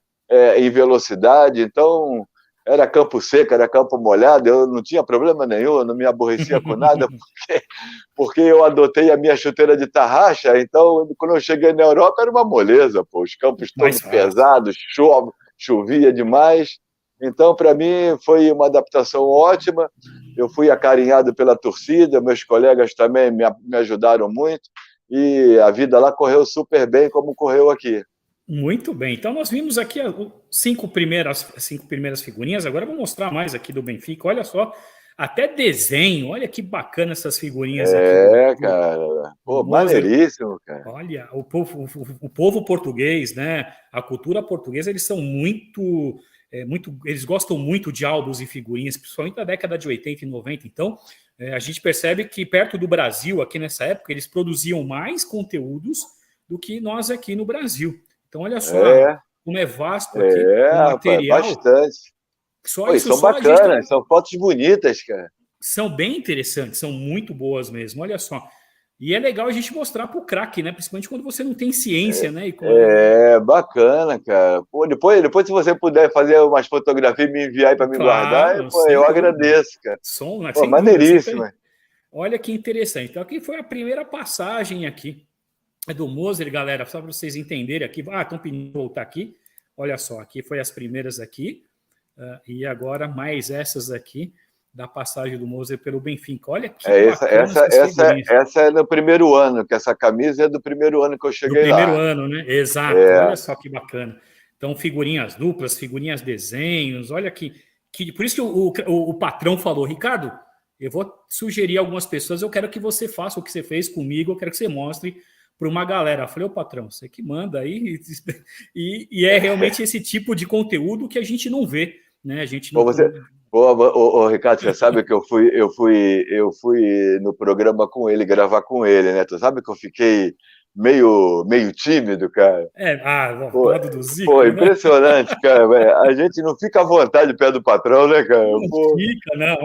S15: em velocidade, então era campo seco, era campo molhado, eu não tinha problema nenhum, eu não me aborrecia com nada, porque eu adotei a minha chuteira de tarraxa, então quando eu cheguei na Europa era uma moleza, pô, os campos todos pesados, chovia demais, então para mim foi uma adaptação ótima, eu fui acarinhado pela torcida, meus colegas também me ajudaram muito, e a vida lá correu super bem como correu aqui.
S7: Muito bem, então nós vimos aqui as cinco primeiras figurinhas, agora eu vou mostrar mais aqui do Benfica, olha só até desenho. Olha que bacana essas figurinhas aqui.
S15: Cara. Pô, maneiríssimo, cara.
S7: Olha, o povo português, né? A cultura portuguesa, eles são muito, eles gostam muito de álbuns e figurinhas, principalmente na década de 80 e 90. Então, a gente percebe que perto do Brasil, aqui nessa época, eles produziam mais conteúdos do que nós aqui no Brasil. Então, olha só como é vasto aqui o material.
S15: Bastante. São bacanas, são fotos bonitas, cara.
S7: São bem interessantes, são muito boas mesmo, olha só. E é legal a gente mostrar para o craque, né? Principalmente quando você não tem ciência, né?
S15: Bacana, cara. Pô, depois, se você puder fazer umas fotografias e me enviar para me guardar, eu agradeço, cara. Pô, maneiríssimo.
S7: Olha que interessante. Então, aqui foi a primeira passagem aqui do Moser, galera, só para vocês entenderem aqui. Estão pedindo voltar aqui. Olha só, aqui foi as primeiras aqui. E agora mais essas aqui da passagem do Moser pelo Benfica. Olha que
S15: essa é no primeiro ano, que essa camisa é do primeiro ano que eu cheguei lá.
S7: Do primeiro ano, né? Exato. Olha só que bacana. Então, figurinhas duplas, figurinhas desenhos, olha que por isso que o patrão falou, Ricardo, eu vou sugerir algumas pessoas, eu quero que você faça o que você fez comigo, eu quero que você mostre para uma galera. Eu falei, patrão, você que manda aí. E é realmente esse tipo de conteúdo que a gente não vê, né? A gente não...
S15: Ricardo, você sabe que eu fui no programa com ele, gravar com ele, né? Tu sabe que eu fiquei meio tímido, cara.
S7: lado do Zico.
S15: Pô, impressionante, né? Cara. A gente não fica à vontade perto do patrão, né, cara?
S7: Não fica, não.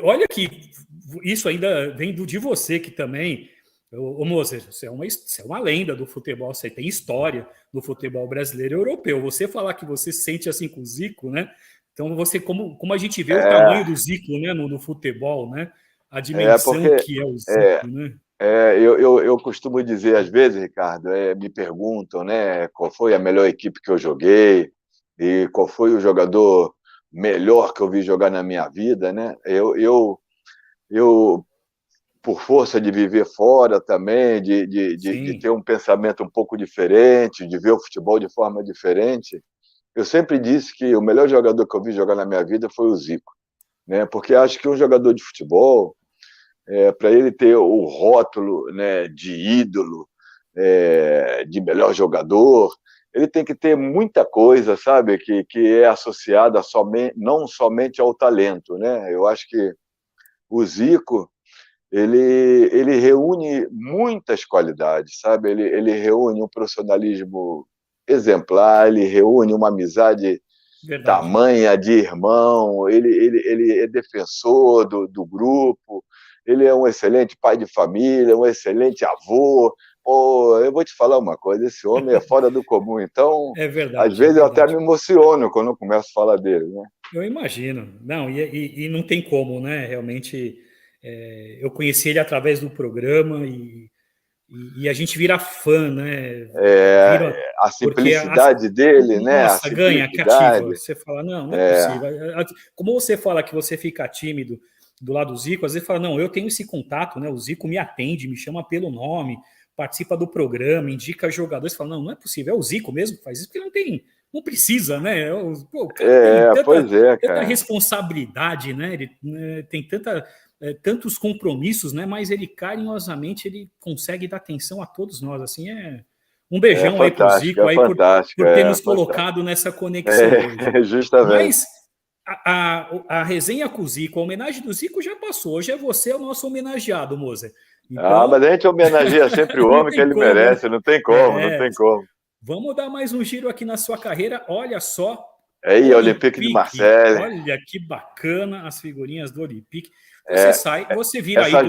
S7: Olha que isso ainda vem de você, que também... Ô Moser, você é uma lenda do futebol, você tem história do futebol brasileiro e europeu. Você falar que você se sente assim com o Zico, né? Então, você, como a gente vê o tamanho do Zico, né, no futebol, né? A dimensão que é o Zico, né?
S15: Eu costumo dizer, às vezes, Ricardo, me perguntam, né, qual foi a melhor equipe que eu joguei e qual foi o jogador melhor que eu vi jogar na minha vida, né? Eu por força de viver fora também, de ter um pensamento um pouco diferente, de ver o futebol de forma diferente, eu sempre disse que o melhor jogador que eu vi jogar na minha vida foi o Zico, né? Porque acho que um jogador de futebol, para ele ter o rótulo, né, de ídolo, de melhor jogador, ele tem que ter muita coisa, sabe, que é associada não somente ao talento, né? Eu acho que o Zico, ele reúne muitas qualidades, sabe? Ele reúne um profissionalismo exemplar, ele reúne uma amizade tamanha de irmão, ele é defensor do grupo, ele é um excelente pai de família, um excelente avô. Eu vou te falar uma coisa, esse homem é fora do comum, então, às vezes eu até me emociono quando eu começo a falar dele, né?
S7: Eu imagino. Não, e não tem como, né? Realmente, eu conheci ele através do programa e a gente vira fã, né?
S15: A simplicidade dele, né?
S7: Nossa, ganha, cativa. Você fala, não é possível. Como você fala que você fica tímido do lado do Zico, às vezes fala, não, eu tenho esse contato, né? O Zico me atende, me chama pelo nome, participa do programa, indica jogadores, fala, não é possível, é o Zico mesmo que faz isso, porque não precisa, né? O cara tem tanta responsabilidade, né? Ele tem tantos compromissos, né? Mas ele carinhosamente ele consegue dar atenção a todos nós. Assim, um beijão aí pro Zico aí por ter nos colocado nessa conexão hoje.
S15: Justamente.
S7: Mas a resenha com o Zico, a homenagem do Zico já passou. Hoje você é o nosso homenageado, Moser.
S15: Então, mas a gente homenageia sempre o homem que ele merece, não tem como, não tem como.
S7: Vamos dar mais um giro aqui na sua carreira. Olha só.
S15: Aí, Olympique de Marseille.
S7: Olha que bacana as figurinhas do Olympique. Você vira
S15: essas
S7: aí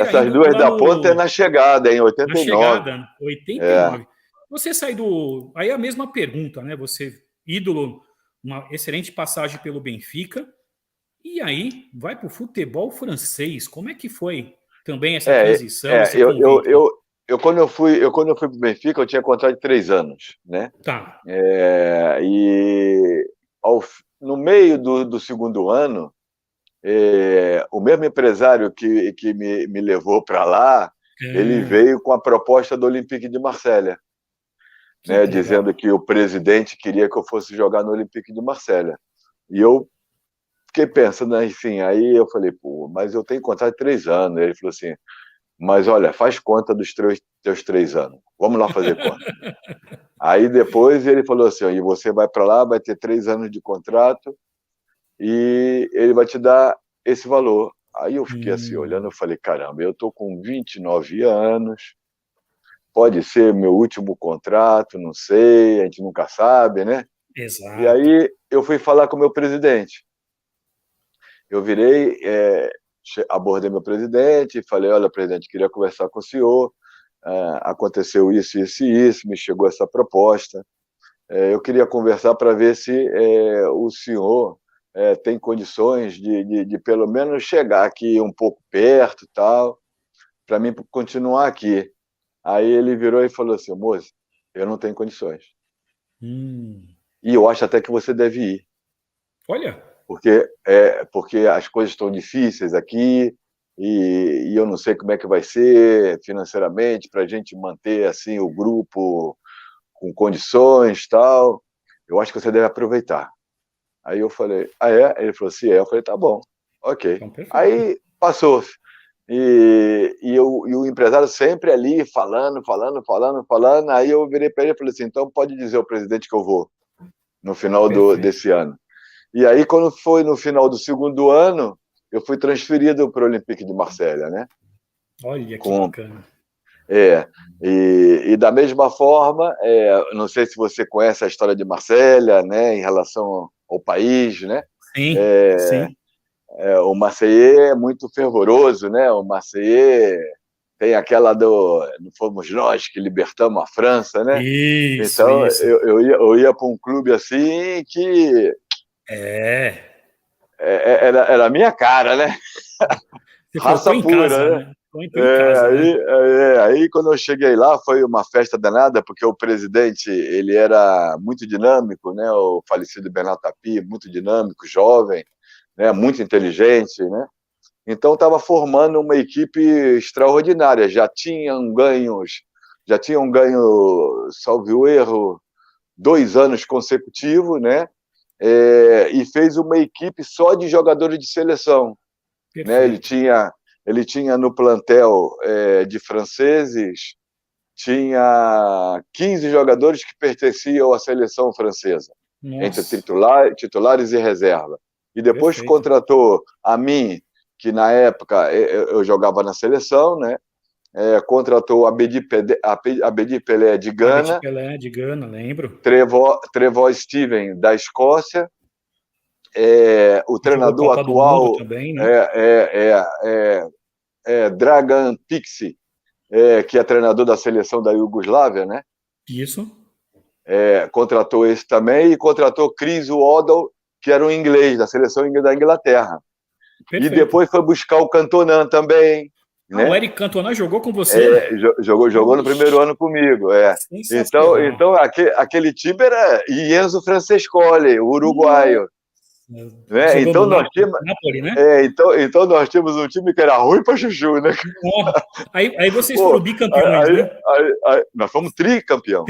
S15: essas duas da ponta é na chegada, em 89.
S7: Na chegada, 89. Você sai do... Aí a mesma pergunta, né? Você, ídolo, uma excelente passagem pelo Benfica, e aí vai para o futebol francês. Como é que foi também essa transição?
S15: Quando eu fui para o Benfica, eu tinha contrato de 3 anos, né?
S7: Tá.
S15: No meio do segundo ano, o mesmo empresário que me levou para lá, ele veio com a proposta do Olympique de Marselha, né, dizendo que o presidente queria que eu fosse jogar no Olympique de Marselha. E eu fiquei pensando, enfim, aí eu falei, pô, mas eu tenho contrato de 3 anos. Ele falou assim, mas olha, faz conta dos teus 3 anos. Vamos lá fazer conta. Aí depois ele falou assim, e você vai para lá, vai ter 3 anos de contrato e ele vai te dar esse valor. Aí eu fiquei assim, olhando, eu falei, caramba, eu tô com 29 anos, pode ser meu último contrato, não sei, a gente nunca sabe, né?
S7: Exato.
S15: E aí eu fui falar com o meu presidente. Eu virei, abordei meu presidente e falei, olha, presidente, queria conversar com o senhor, aconteceu isso, isso e isso, me chegou essa proposta, eu queria conversar para ver se o senhor tem condições de pelo menos chegar aqui um pouco perto, tal, para mim continuar aqui. Aí ele virou e falou assim, moço, eu não tenho condições. E eu acho até que você deve ir.
S7: Olha.
S15: Porque as coisas estão difíceis aqui e eu não sei como é que vai ser financeiramente para a gente manter assim o grupo com condições, tal. Eu acho que você deve aproveitar. Aí eu falei, Ele falou assim, Eu falei, tá bom, ok. Então, aí passou. E o empresário sempre ali falando. Aí eu virei para ele e falei assim, então pode dizer ao presidente que eu vou no final desse ano. E aí, quando foi no final do 2º ano, eu fui transferido para o Olympique de Marselha, né?
S7: Olha que bacana.
S15: E da mesma forma, não sei se você conhece a história de Marselha, né, em relação ao país, né?
S7: Sim, sim.
S15: O Marseillais é muito fervoroso, né? O Marseillais tem aquela não fomos nós que libertamos a França, né?
S7: Isso,
S15: então,
S7: isso.
S15: Eu ia para um clube assim que... Era a minha cara, né? Raça pura,
S7: casa,
S15: né?
S7: Aí,
S15: quando eu cheguei lá, foi uma festa danada, porque o presidente, ele era muito dinâmico, né? O falecido Bernard Tapie, muito dinâmico, jovem, né? Muito inteligente, né? Então, estava formando uma equipe extraordinária. Já tinham ganho, salvo o erro, 2 anos consecutivos, né? E fez uma equipe só de jogadores de seleção. Né? Ele tinha no plantel de franceses, tinha 15 jogadores que pertenciam à seleção francesa, entre titulares e reserva. E depois contratou a mim, que na época eu jogava na seleção, né? Contratou Abedi Pelé de Gana.
S7: Abedi Pelé de Gana, lembro.
S15: Trevor Steven da Escócia. O treinador atual
S7: também, né?
S15: Dragan Pixi, que é treinador da seleção da Iugoslávia, né?
S7: Isso.
S15: Contratou esse também e contratou Chris Waddle, que era um inglês da seleção da Inglaterra. Perfeito. E depois foi buscar o Cantona também. Né?
S7: O Eric Cantona jogou com você?
S15: Jogou no primeiro ano comigo. Então aquele time era Enzo Francescoli, o uruguaio. Então nós tínhamos,
S7: Napoli, né?
S15: Então nós tínhamos um time que era ruim para chuchu, né?
S7: Aí vocês foram bicampeões, né?
S15: Nós fomos tricampeão.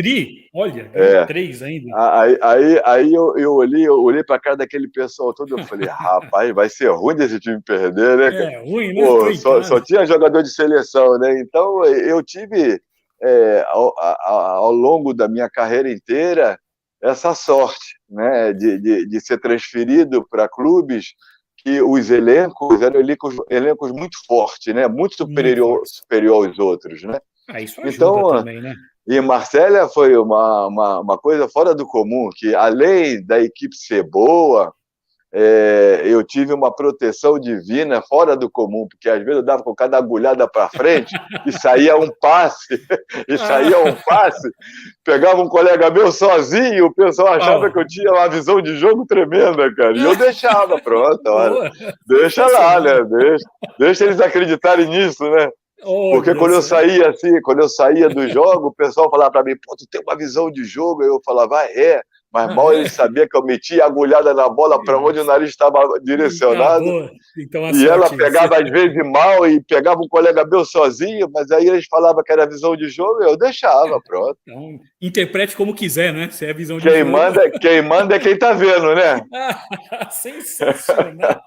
S7: Olha, 3 ainda.
S15: Aí eu olhei para a cara daquele pessoal todo, eu falei, rapaz, vai ser ruim desse time perder, né?
S7: Ruim, né?
S15: Só tinha jogador de seleção, né? Então eu tive, ao longo da minha carreira inteira, essa sorte, né, de ser transferido para clubes que os elencos eram elencos muito fortes, né, muito superior aos outros, né?
S7: Isso ajuda também, né?
S15: E Marselha foi uma coisa fora do comum, que além da equipe ser boa, eu tive uma proteção divina fora do comum, porque às vezes eu dava com cada agulhada para frente e saía um passe, pegava um colega meu sozinho, o pessoal achava que eu tinha uma visão de jogo tremenda, cara, e eu deixava, pronto, olha, deixa lá, né, deixa eles acreditarem nisso, né, porque quando eu saía do jogo, o pessoal falava para mim, pô, tu tem uma visão de jogo, eu falava, mas mal ele sabia que eu metia a agulhada na bola para onde o nariz estava direcionado.
S7: Então,
S15: e ela pegava às vezes mal e pegava um colega meu sozinho, mas aí eles falavam que era visão de jogo, eu deixava, pronto.
S7: Então, interprete como quiser, né? Se é visão de
S15: quem
S7: jogo.
S15: Quem manda é quem tá vendo, né?
S7: Sensacional.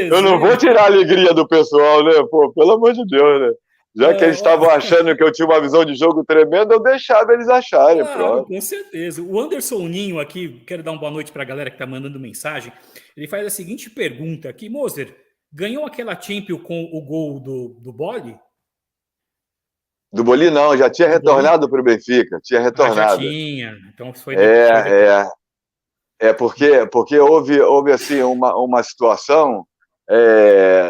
S15: Eu não vou tirar a alegria do pessoal, né? Pô, pelo amor de Deus, né? Já que eles estavam achando que eu tinha uma visão de jogo tremenda, eu deixava eles acharem, pronto.
S7: Com certeza. O Anderson Ninho aqui, quero dar uma boa noite para a galera que está mandando mensagem. Ele faz a seguinte pergunta aqui. Moser, ganhou aquela Champions com o gol do Boli?
S15: Do Boli não, já tinha retornado para o Benfica. Tinha retornado.
S7: Já tinha. Então foi
S15: porque houve assim, uma situação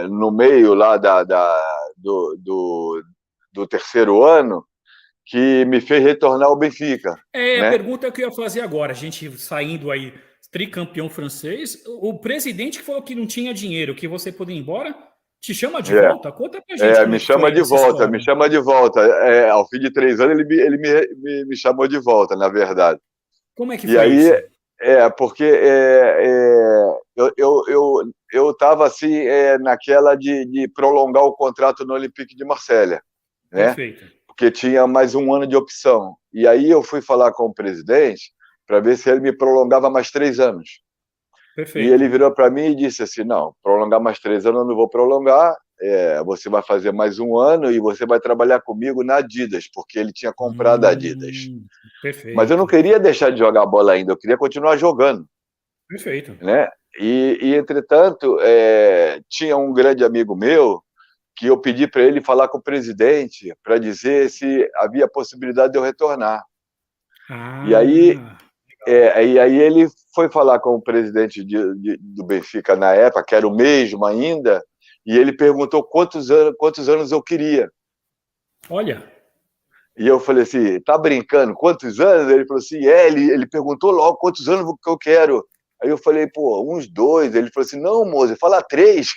S15: no meio lá do terceiro ano que me fez retornar ao Benfica.
S7: A pergunta que eu ia fazer agora, a gente saindo aí, tricampeão francês, o presidente que falou que não tinha dinheiro, que você podia ir embora, te chama de volta? Conta pra gente.
S15: Me chama de volta. Ao fim de 3 anos ele me chamou de volta, na verdade.
S7: Como é que foi isso?
S15: Porque eu estava assim, naquela de prolongar o contrato no Olympique de Marselha, né?
S7: Perfeito.
S15: Porque tinha mais 1 ano de opção. E aí eu fui falar com o presidente para ver se ele me prolongava mais 3 anos.
S7: Perfeito.
S15: E ele virou para mim e disse assim, não, prolongar mais 3 anos eu não vou prolongar, você vai fazer mais 1 ano e você vai trabalhar comigo na Adidas, porque ele tinha comprado a Adidas.
S7: Perfeito.
S15: Mas eu não queria deixar de jogar bola ainda, eu queria continuar jogando.
S7: Perfeito.
S15: Né? E entretanto, tinha um grande amigo meu que eu pedi para ele falar com o presidente para dizer se havia possibilidade de eu retornar. E aí ele foi falar com o presidente do Benfica na época, que era o mesmo ainda, e ele perguntou quantos anos eu queria.
S7: Olha.
S15: E eu falei assim, tá brincando? Quantos anos? Ele falou assim, ele perguntou logo quantos anos que eu quero. Aí eu falei, pô, uns 2. Ele falou assim, não, Moser, fala 3.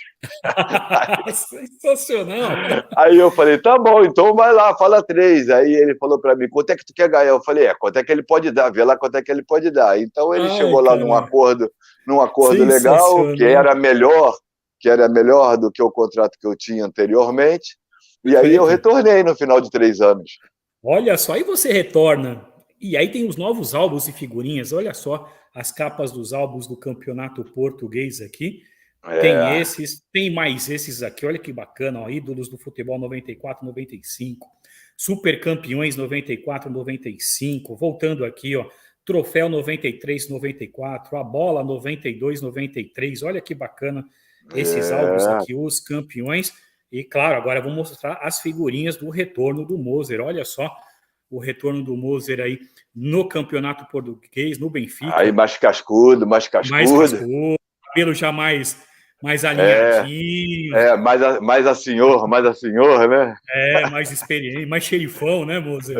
S7: Sensacional.
S15: Aí eu falei, tá bom, então vai lá, fala 3. Aí ele falou pra mim, quanto é que tu quer ganhar? Eu falei, quanto é que ele pode dar? Vê lá quanto é que ele pode dar. Então ele chegou lá num acordo legal, que era melhor do que o contrato que eu tinha anteriormente. E aí eu retornei no final de 3 anos.
S7: Olha só, aí você retorna. E aí tem os novos álbuns e figurinhas. Olha só as capas dos álbuns do campeonato português aqui. Tem esses, tem mais esses aqui. Olha que bacana, ó, ídolos do futebol 94, 95. Super campeões 94, 95. Voltando aqui, ó, troféu 93, 94. A bola 92, 93. Olha que bacana esses álbuns aqui, os campeões. E, claro, agora eu vou mostrar as figurinhas do retorno do Moser. Olha só o retorno do Moser aí no campeonato português, no Benfica.
S15: Aí mais cascudo.
S7: Cabelo já mais alinhadinho.
S15: Mais a senhor, né?
S7: Mais experiente, mais xerifão, né, Moser?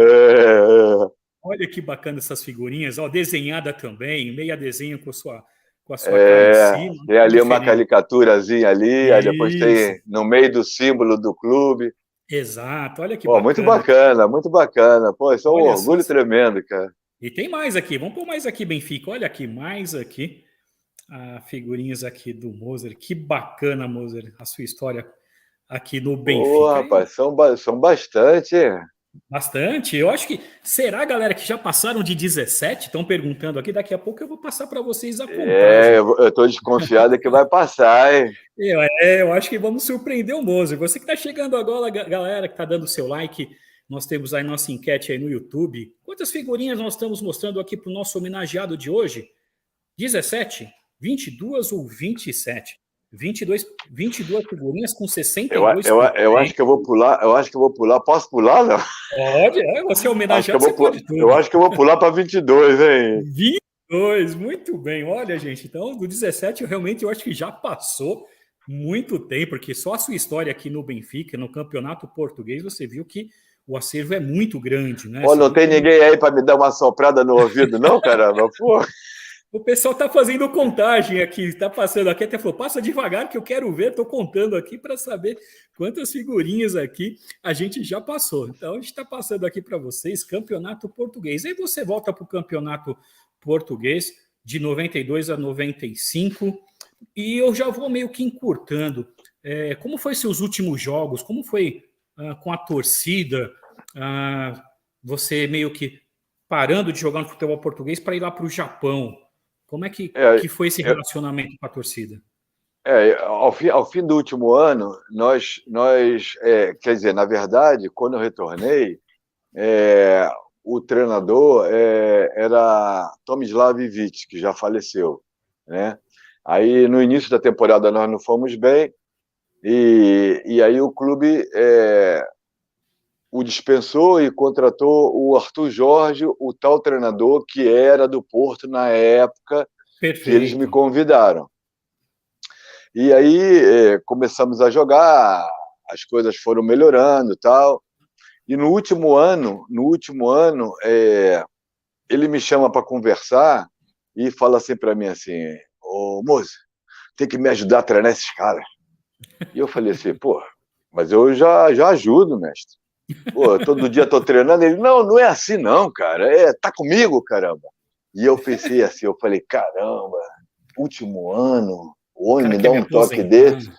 S7: Olha que bacana essas figurinhas. Ó, desenhada também, meia desenho com a sua cara em cima.
S15: Tem ali uma caricaturazinha ali, aí depois tem no meio do símbolo do clube.
S7: Exato, olha que bacana.
S15: Muito bacana. Pô, isso é um orgulho tremendo, cara.
S7: E tem mais aqui, vamos pôr mais aqui, Benfica. Olha aqui, mais aqui. Figurinhas aqui do Moser. Que bacana, Moser, a sua história aqui no Benfica.
S15: Pô, rapaz, são bastante.
S7: Bastante. Eu acho que... Será, galera, que já passaram de 17? Estão perguntando aqui. Daqui a pouco eu vou passar para vocês a contagem.
S15: Eu estou desconfiado que vai passar, hein?
S7: Eu acho que vamos surpreender o Moser. Você que está chegando agora, galera, que está dando o seu like, nós temos aí nossa enquete aí no YouTube. Quantas figurinhas nós estamos mostrando aqui para o nosso homenageado de hoje? 17? 22 ou 27? 22 figurinhas com 62.
S15: Eu acho que eu vou pular. Posso pular, não?
S7: Pode, você é homenageado, você pode tudo.
S15: Eu acho que eu vou pular para 22, hein?
S7: 22, muito bem. Olha, gente, então do 17 eu acho que já passou muito tempo, porque só a sua história aqui no Benfica, no campeonato português, você viu que o acervo é muito grande, né?
S15: Não tem ninguém aí para me dar uma soprada no ouvido, não, caramba? Pô.
S7: O pessoal está fazendo contagem aqui, está passando aqui, até falou, passa devagar que eu quero ver, estou contando aqui para saber quantas figurinhas aqui a gente já passou. Então, a gente está passando aqui para vocês, campeonato português. Aí você volta para o campeonato Português, de 92 a 95. E eu já vou meio que encurtando. Como foi seus últimos jogos? Como foi com a torcida? Você meio que parando de jogar no futebol português para ir lá para o Japão. Como é que foi esse relacionamento com a torcida?
S15: Ao fim do último ano, quer dizer, na verdade, quando eu retornei, o treinador era Tomislav Ivic, que já faleceu, né? Aí, no início da temporada, nós não fomos bem, e aí o clube o dispensou e contratou o Arthur Jorge, o tal treinador que era do Porto na época.
S7: Perfeito.
S15: Que eles me convidaram. E aí começamos a jogar, as coisas foram melhorando e tal. E no último ano, ele me chama para conversar e fala assim para mim assim: ô moço, tem que me ajudar a treinar esses caras. E eu falei assim: pô, mas eu já ajudo, mestre. Pô, todo dia tô treinando. Ele: não é assim não, cara, tá comigo, caramba. E eu pensei assim, eu falei: caramba, último ano, o homem me dá um toque desse.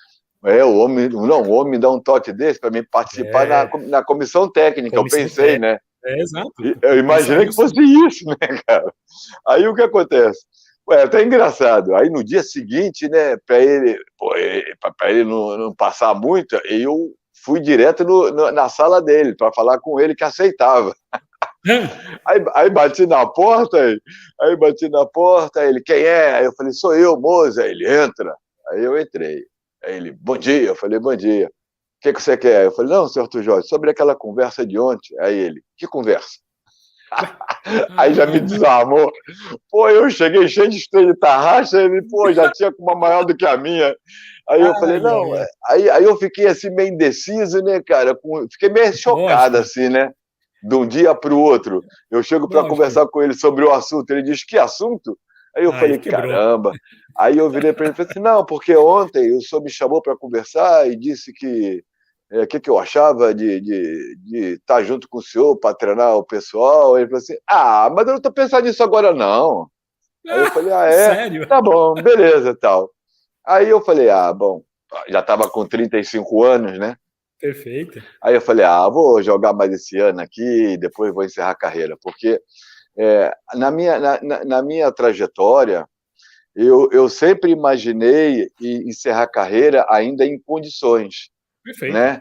S15: O homem me dá um toque desse para mim participar na comissão técnica. Eu pensei, né?
S7: Exato.
S15: Eu imaginei que fosse isso, né, cara? Aí o que acontece? Até engraçado. Aí no dia seguinte, né, para ele não passar muito, eu fui direto na sala dele para falar com ele que aceitava. Aí bati na porta, ele: quem é? Aí eu falei: sou eu, moça. Aí ele: entra. Aí eu entrei. Aí ele: bom dia. Eu falei: bom dia. O que você quer? Eu falei: não, senhor Arthur Jorge, sobre aquela conversa de ontem. Aí ele: que conversa? Aí já me desarmou. Pô, eu cheguei cheio de estrela de tarraxa, ele, já tinha uma maior do que a minha. Aí eu falei: não. Aí eu fiquei assim meio indeciso, né, cara? Fiquei meio chocado, assim, né? De um dia para o outro. Eu chego para conversar com ele sobre o assunto. Ele diz: que assunto? Aí eu falei: caramba. Aí eu virei para ele e falei assim: não, porque ontem o senhor me chamou para conversar e disse que que eu achava de estar junto com o senhor para treinar o pessoal. Ele falou assim: mas eu não estou pensando nisso agora, não. Aí eu falei:
S7: sério?
S15: Tá bom, beleza, tal. Aí eu falei: bom, já estava com 35 anos, né?
S7: Perfeito.
S15: Aí eu falei: vou jogar mais esse ano aqui e depois vou encerrar a carreira, porque na minha trajetória, eu sempre imaginei encerrar a carreira ainda em condições.
S7: Perfeito.
S15: Né?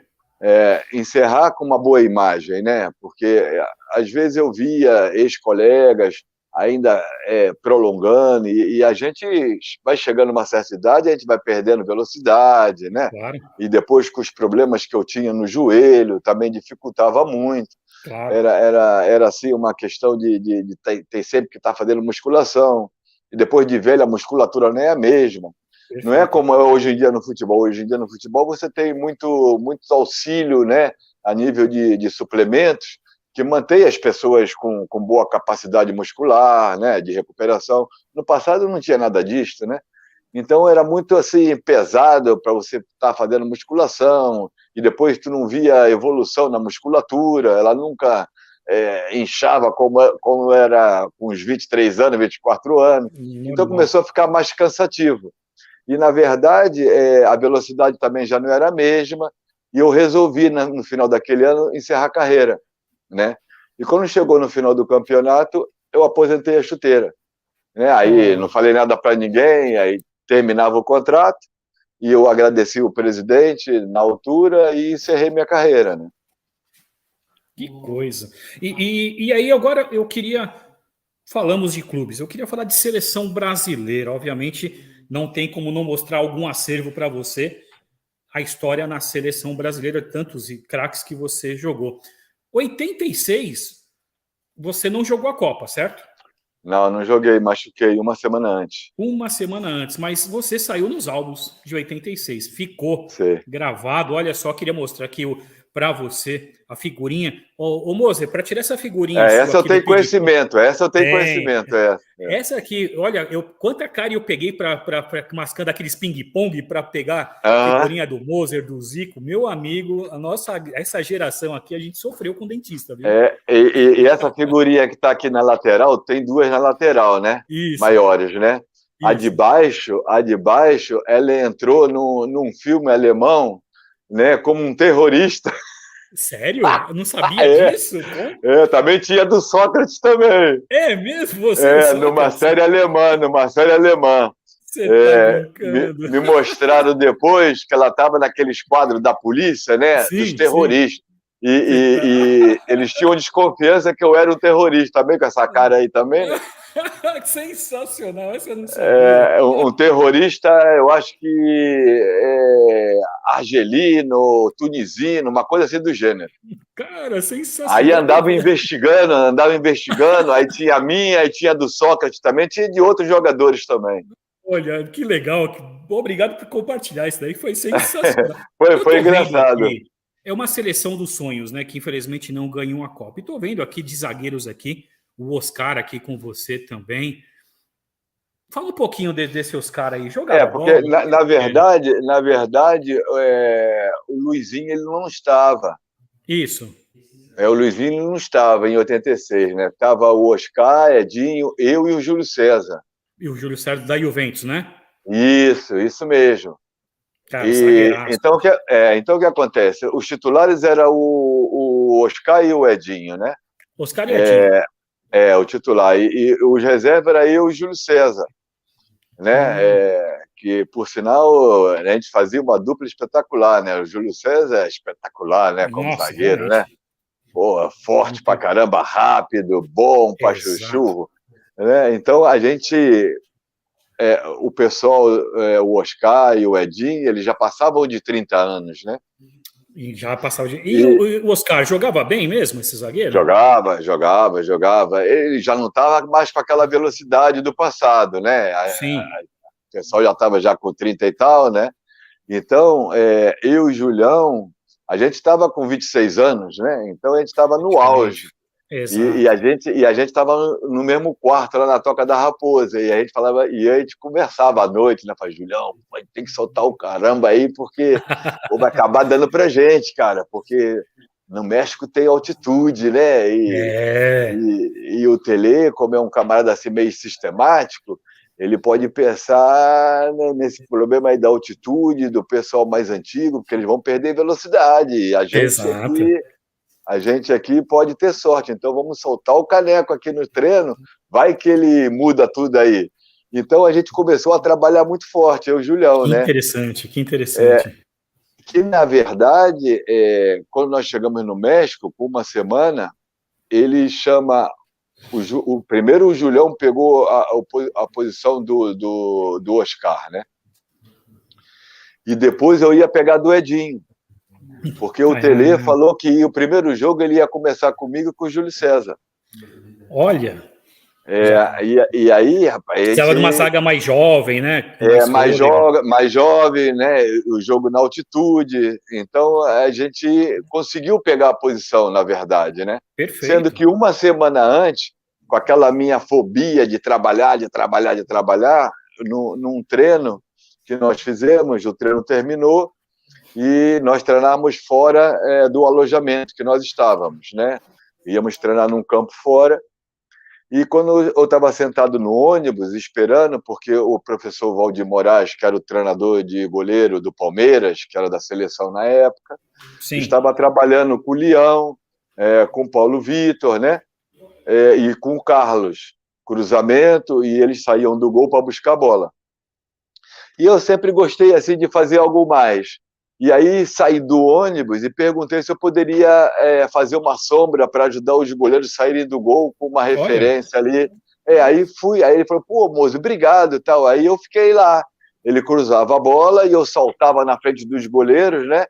S15: Encerrar com uma boa imagem, né? Porque às vezes eu via ex-colegas ainda prolongando, e a gente vai chegando a uma certa idade, a gente vai perdendo velocidade, né?
S7: Claro.
S15: E depois, com os problemas que eu tinha no joelho, também dificultava muito.
S7: Claro.
S15: Era assim, uma questão de ter sempre que estar fazendo musculação, e depois de velho a musculatura não é a mesma. Perfeito. Não é como é hoje em dia no futebol. Hoje em dia no futebol você tem muito auxílio, né, a nível de suplementos, que mantém as pessoas com boa capacidade muscular, né, de recuperação. No passado não tinha nada disso, né? Então era muito assim pesado para você estar fazendo musculação, e depois tu não via evolução na musculatura, ela nunca inchava como era com uns 23 anos, 24 anos. Então começou a ficar mais cansativo. E, na verdade, a velocidade também já não era a mesma, e eu resolvi, no final daquele ano, encerrar a carreira, né? E quando chegou no final do campeonato, eu aposentei a chuteira, né? Aí não falei nada para ninguém, aí terminava o contrato, e eu agradeci o presidente na altura e encerrei minha carreira, né?
S7: Que coisa. E aí agora eu queria... Falamos de clubes, eu queria falar de seleção brasileira. Obviamente não tem como não mostrar algum acervo para você, a história na seleção brasileira, tantos craques que você jogou. 86, você não jogou a Copa, certo?
S15: Não joguei, machuquei uma semana antes.
S7: Uma semana antes, mas você saiu nos álbuns de 86, ficou
S15: Sim.
S7: gravado. Olha só, queria mostrar aqui para você a figurinha. Ô Moser, para tirar essa figurinha.
S15: Essa eu tenho conhecimento, conhecimento.
S7: Essa aqui, olha, quanta cara eu peguei para mascando aqueles ping-pong para pegar a figurinha do Moser, do Zico. Meu amigo, essa geração aqui, a gente sofreu com dentista, viu?
S15: E essa figurinha que está aqui na lateral, tem duas na lateral, né?
S7: Isso.
S15: Maiores, né? Isso. A de baixo, ela entrou num filme alemão, né, como um terrorista.
S7: Sério? Eu não sabia disso?
S15: Também tinha do Sócrates também.
S7: É mesmo? Você
S15: numa série alemã.
S7: Você tá brincando.
S15: Me mostraram depois que ela estava naqueles quadros da polícia, né, dos terroristas. E eles tinham desconfiança que eu era um terrorista também, com essa cara aí também, né?
S7: Sensacional, essa eu não sabia.
S15: Um terrorista, eu acho que argelino, tunisino, uma coisa assim do gênero.
S7: Cara, sensacional.
S15: Aí andava investigando, aí tinha a minha, aí tinha a do Sócrates também, tinha de outros jogadores também.
S7: Olha, que legal, obrigado por compartilhar isso daí, foi sensacional.
S15: Foi engraçado.
S7: Aqui, é uma seleção dos sonhos, né, que infelizmente não ganhou a Copa. E tô vendo aqui de zagueiros aqui, o Oscar aqui com você também. Fala um pouquinho desse Oscar aí, jogar.
S15: Porque na verdade, o Luizinho ele não estava.
S7: Isso.
S15: O Luizinho não estava em 86, né? Tava o Oscar, Edinho, eu e o Júlio César.
S7: E o Júlio César da Juventus, né?
S15: Isso mesmo.
S7: Cara,
S15: então o que acontece? Os titulares eram o Oscar e o Edinho, né?
S7: Oscar e Edinho.
S15: O titular. E os reservas era eu e o Júlio César, né? Que, por sinal, a gente fazia uma dupla espetacular, né? O Júlio César é espetacular, né? Como zagueiro, né? Pô, forte pra caramba, rápido, bom pra chuchu, né? Então, a gente... o pessoal, o Oscar e o Edinho, eles já passavam de 30 anos, né?
S7: E já passava de... E o Oscar jogava bem mesmo, esse zagueiro?
S15: Jogava. Ele já não estava mais com aquela velocidade do passado, né?
S7: Sim.
S15: O pessoal já estava já com 30 e tal, né? Então, eu e o Julião, a gente estava com 26 anos, né? Então, a gente estava no auge. E a gente estava no mesmo quarto, lá na Toca da Raposa, e a gente falava, e a gente conversava à noite, né? Falei, Julião, tem que soltar o caramba aí, porque vai acabar dando pra gente, cara, porque no México tem altitude, né? E o Tele, como é um camarada assim meio sistemático, ele pode pensar nesse problema aí da altitude, do pessoal mais antigo, porque eles vão perder velocidade, e a gente aqui pode ter sorte, então vamos soltar o caneco aqui no treino, vai que ele muda tudo aí. Então a gente começou a trabalhar muito forte, eu e o Julião, né?
S7: Que interessante.
S15: Que, na verdade, quando nós chegamos no México, por uma semana, ele chama... Primeiro o Julião pegou a posição do Oscar, né? E depois eu ia pegar do Edinho. Porque o Tele falou que o primeiro jogo ele ia começar comigo e com o Júlio César.
S7: Olha!
S15: E aí, rapaz...
S7: Precisava de uma zaga mais jovem, né?
S15: Mais jovem, né? O jogo na altitude. Então, a gente conseguiu pegar a posição, na verdade, né?
S7: Perfeito.
S15: Sendo que uma semana antes, com aquela minha fobia de trabalhar, num treino que nós fizemos, o treino terminou, e nós treinávamos fora do alojamento que nós estávamos, né? Íamos treinar num campo fora, e quando eu estava sentado no ônibus esperando, porque o professor Valdir Moraes, que era o treinador de goleiro do Palmeiras, que era da seleção na época, estava trabalhando com o Leão, com o Paulo Vitor, né? E com o Carlos, cruzamento, e eles saíam do gol para buscar a bola. E eu sempre gostei assim de fazer algo mais. E aí saí do ônibus e perguntei se eu poderia fazer uma sombra para ajudar os goleiros a saírem do gol com uma referência ali. Aí fui, aí ele falou, pô, moço, obrigado e tal. Aí eu fiquei lá. Ele cruzava a bola e eu saltava na frente dos goleiros, né?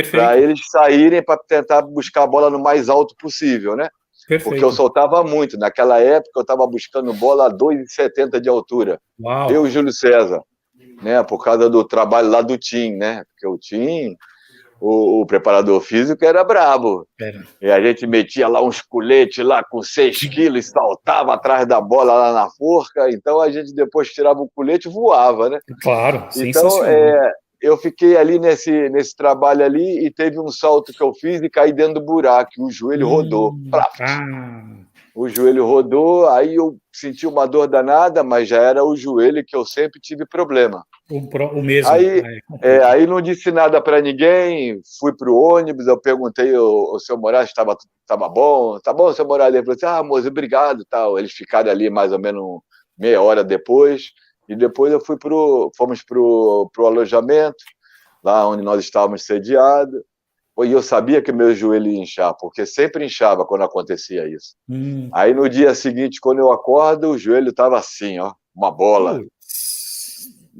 S15: Para eles saírem para tentar buscar a bola no mais alto possível, né?
S7: Perfeito.
S15: Porque eu soltava muito. Naquela época eu estava buscando bola a 2,70 de altura.
S7: Uau.
S15: Eu e o Júlio César. Né, por causa do trabalho lá do Tim, né? Porque o Tim, o preparador físico era brabo. E a gente metia lá uns coletes lá com 6 quilos, saltava atrás da bola lá na forca, então a gente depois tirava o colete e voava, né?
S7: Claro,
S15: então,
S7: sensacional.
S15: eu fiquei ali nesse trabalho ali e teve um salto que eu fiz e caí dentro do buraco, e o joelho rodou. O joelho rodou, aí eu senti uma dor danada, mas já era o joelho que eu sempre tive problema.
S7: O mesmo.
S15: Aí não disse nada para ninguém, fui para o ônibus, eu perguntei ao seu Moraes se estava bom. Tá bom, seu Moraes? Ele falou assim, moço, obrigado. Tal. Eles ficaram ali mais ou menos meia hora depois, e depois fomos para o alojamento, lá onde nós estávamos sediados, e eu sabia que meu joelho ia inchar, porque sempre inchava quando acontecia isso. Aí no dia seguinte, quando eu acordo, o joelho estava assim, ó, uma bola.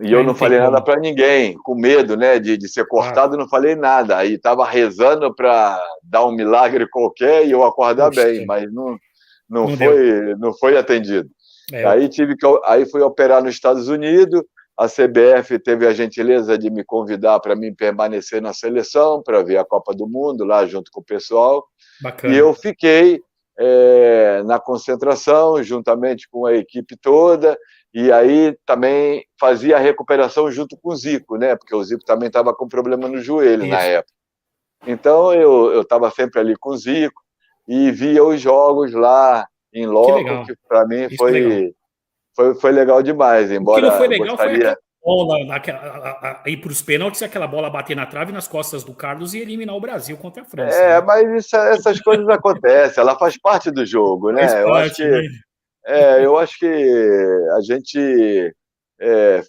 S15: E eu não falei nada para ninguém, com medo, né, de ser cortado, não falei nada. Aí estava rezando para dar um milagre qualquer e eu acordar bem, mas não foi atendido. Aí fui operar nos Estados Unidos. A CBF teve a gentileza de me convidar para mim permanecer na seleção, para ver a Copa do Mundo lá junto com o pessoal.
S7: Bacana.
S15: E eu fiquei na concentração, juntamente com a equipe toda, e aí também fazia a recuperação junto com o Zico, né? Porque o Zico também estava com problema no joelho na época. Então eu estava sempre ali com o Zico e via os jogos lá em loco, que para mim foi legal demais, embora
S7: o que não foi legal
S15: gostaria...
S7: foi aquela bola ir para os pênaltis, aquela bola bater na trave nas costas do Carlos e eliminar o Brasil contra a França.
S15: né? Mas essas coisas acontecem, ela faz parte do jogo, né? Eu acho que a gente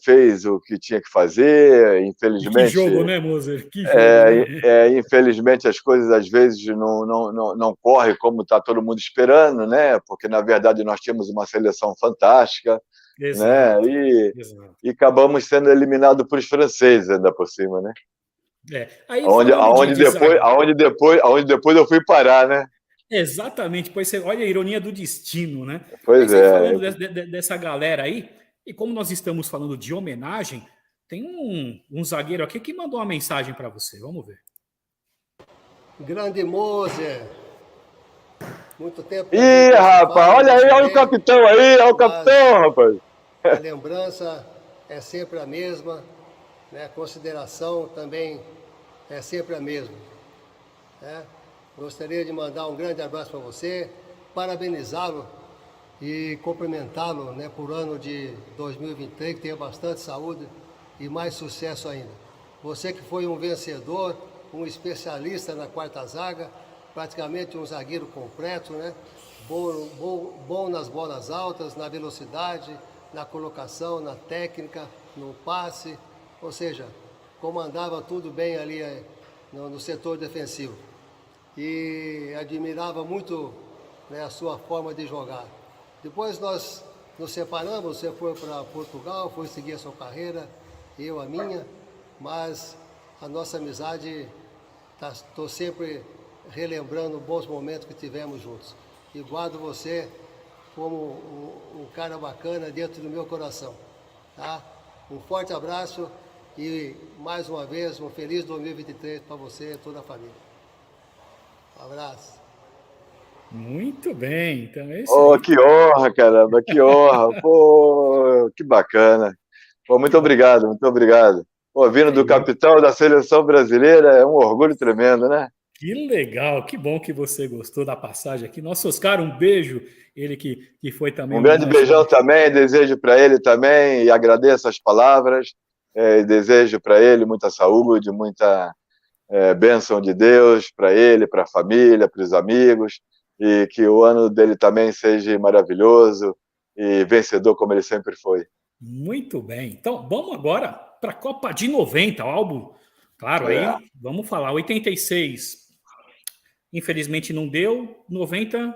S15: fez o que tinha que fazer, infelizmente...
S7: Que jogo, né, Moser? Que jogo, né?
S15: Infelizmente as coisas às vezes não correm como está todo mundo esperando, né? Porque na verdade nós tínhamos uma seleção fantástica, né? E acabamos sendo eliminados por os franceses ainda por cima, né? Aonde depois eu fui parar, né?
S7: Exatamente, pois você olha a ironia do destino, né?
S15: Pois
S7: falando dessa galera aí, e como nós estamos falando de homenagem, tem um zagueiro aqui que mandou uma mensagem para você, vamos ver.
S16: Grande Moser, muito tempo...
S15: Ih, rapaz, olha aí, olha o capitão aí, olha o capitão, rapaz.
S16: A lembrança é sempre a mesma, né? A consideração também é sempre a mesma, né? Gostaria de mandar um grande abraço para você, parabenizá-lo e cumprimentá-lo, né, por ano de 2023, que tenha bastante saúde e mais sucesso ainda. Você que foi um vencedor, um especialista na quarta zaga, praticamente um zagueiro completo, né? Bom nas bolas altas, na velocidade, na colocação, na técnica, no passe, ou seja, comandava tudo bem ali no setor defensivo. E admirava muito, né, a sua forma de jogar. Depois nós nos separamos, você foi para Portugal, foi seguir a sua carreira, eu a minha, mas a nossa amizade, estou sempre relembrando bons momentos que tivemos juntos. E guardo você como um cara bacana dentro do meu coração. Tá? Um forte abraço e, mais uma vez, um feliz 2023 para você e toda a família. Um abraço.
S7: Muito bem, então é isso aí.
S15: Que honra, caramba, que honra. Pô, que bacana. Pô, muito obrigado, muito obrigado. Pô, vindo do capitão da seleção brasileira, é um orgulho tremendo, né?
S7: Que legal, que bom que você gostou da passagem aqui. Nosso Oscar, um beijo. Ele que foi também...
S15: Um grande beijão também, desejo para ele também, e agradeço as palavras. Desejo para ele muita saúde, muita bênção de Deus para ele, para a família, para os amigos, e que o ano dele também seja maravilhoso e vencedor como ele sempre foi.
S7: Muito bem. Então, vamos agora para a Copa de 90, o álbum. Claro, aí vamos falar. 86, infelizmente não deu. 90,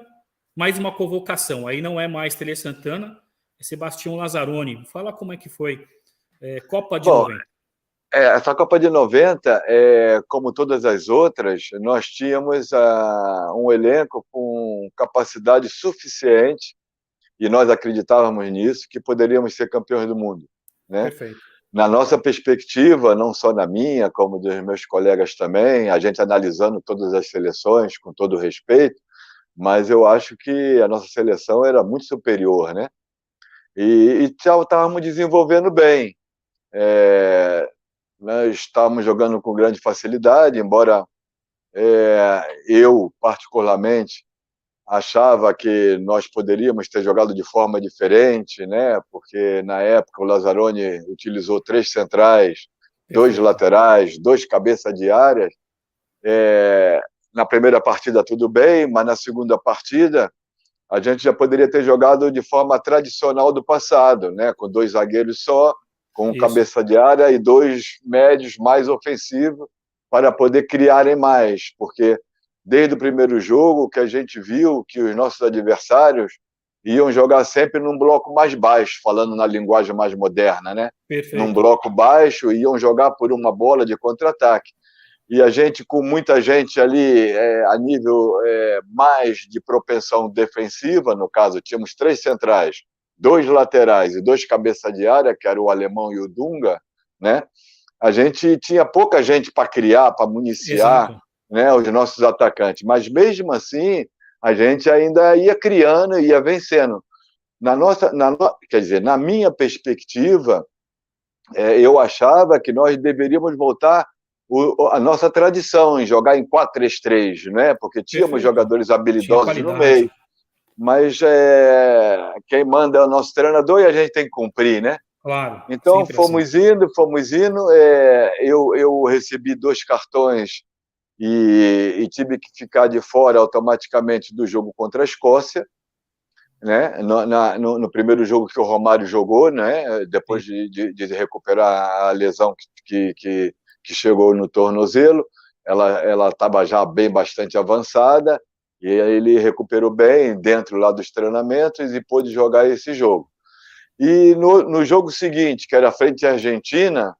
S7: mais uma convocação. Aí não é mais Tele Santana, é Sebastião Lazzaroni. Fala como é que foi Copa de 90.
S15: Essa Copa de 90, como todas as outras, nós tínhamos um elenco com capacidade suficiente, e nós acreditávamos nisso, que poderíamos ser campeões do mundo, né?
S7: Perfeito.
S15: na nossa perspectiva, não só na minha, como dos meus colegas também, a gente analisando todas as seleções com todo respeito, mas eu acho que a nossa seleção era muito superior, né? E estávamos desenvolvendo bem. Nós estávamos jogando com grande facilidade, embora eu, particularmente, achava que nós poderíamos ter jogado de forma diferente, né? Porque na época o Lazzaroni utilizou 3 centrais, 2 laterais, 2 cabeças de área. Na primeira partida tudo bem, mas na segunda partida a gente já poderia ter jogado de forma tradicional do passado, né? Com 2 zagueiros só, com cabeça de área e 2 médios mais ofensivos para poder criarem mais, porque desde o primeiro jogo que a gente viu que os nossos adversários iam jogar sempre num bloco mais baixo, falando na linguagem mais moderna, né?
S7: Perfeito.
S15: Num bloco baixo, iam jogar por uma bola de contra-ataque. E a gente, com muita gente ali a nível mais de propensão defensiva, no caso, tínhamos 3 centrais, 2 laterais e 2 cabeças de área, que era o Alemão e o Dunga, né? A gente tinha pouca gente para criar, para municiar,
S7: Exato.
S15: né, os nossos atacantes, mas mesmo assim a gente ainda ia criando e ia vencendo. Quer dizer, na minha perspectiva, eu achava que nós deveríamos voltar a nossa tradição em jogar em 4-3-3, né? Porque tínhamos jogadores habilidosos no meio, mas quem manda é o nosso treinador e a gente tem que cumprir, né?
S7: Claro.
S15: Então fomos indo. Eu recebi 2 cartões e tive que ficar de fora automaticamente do jogo contra a Escócia, né? No primeiro jogo que o Romário jogou, né? Depois de recuperar a lesão que chegou no tornozelo, ela estava já bastante avançada, e aí ele recuperou bem dentro lá dos treinamentos e pôde jogar esse jogo. E no jogo seguinte, que era frente à Argentina,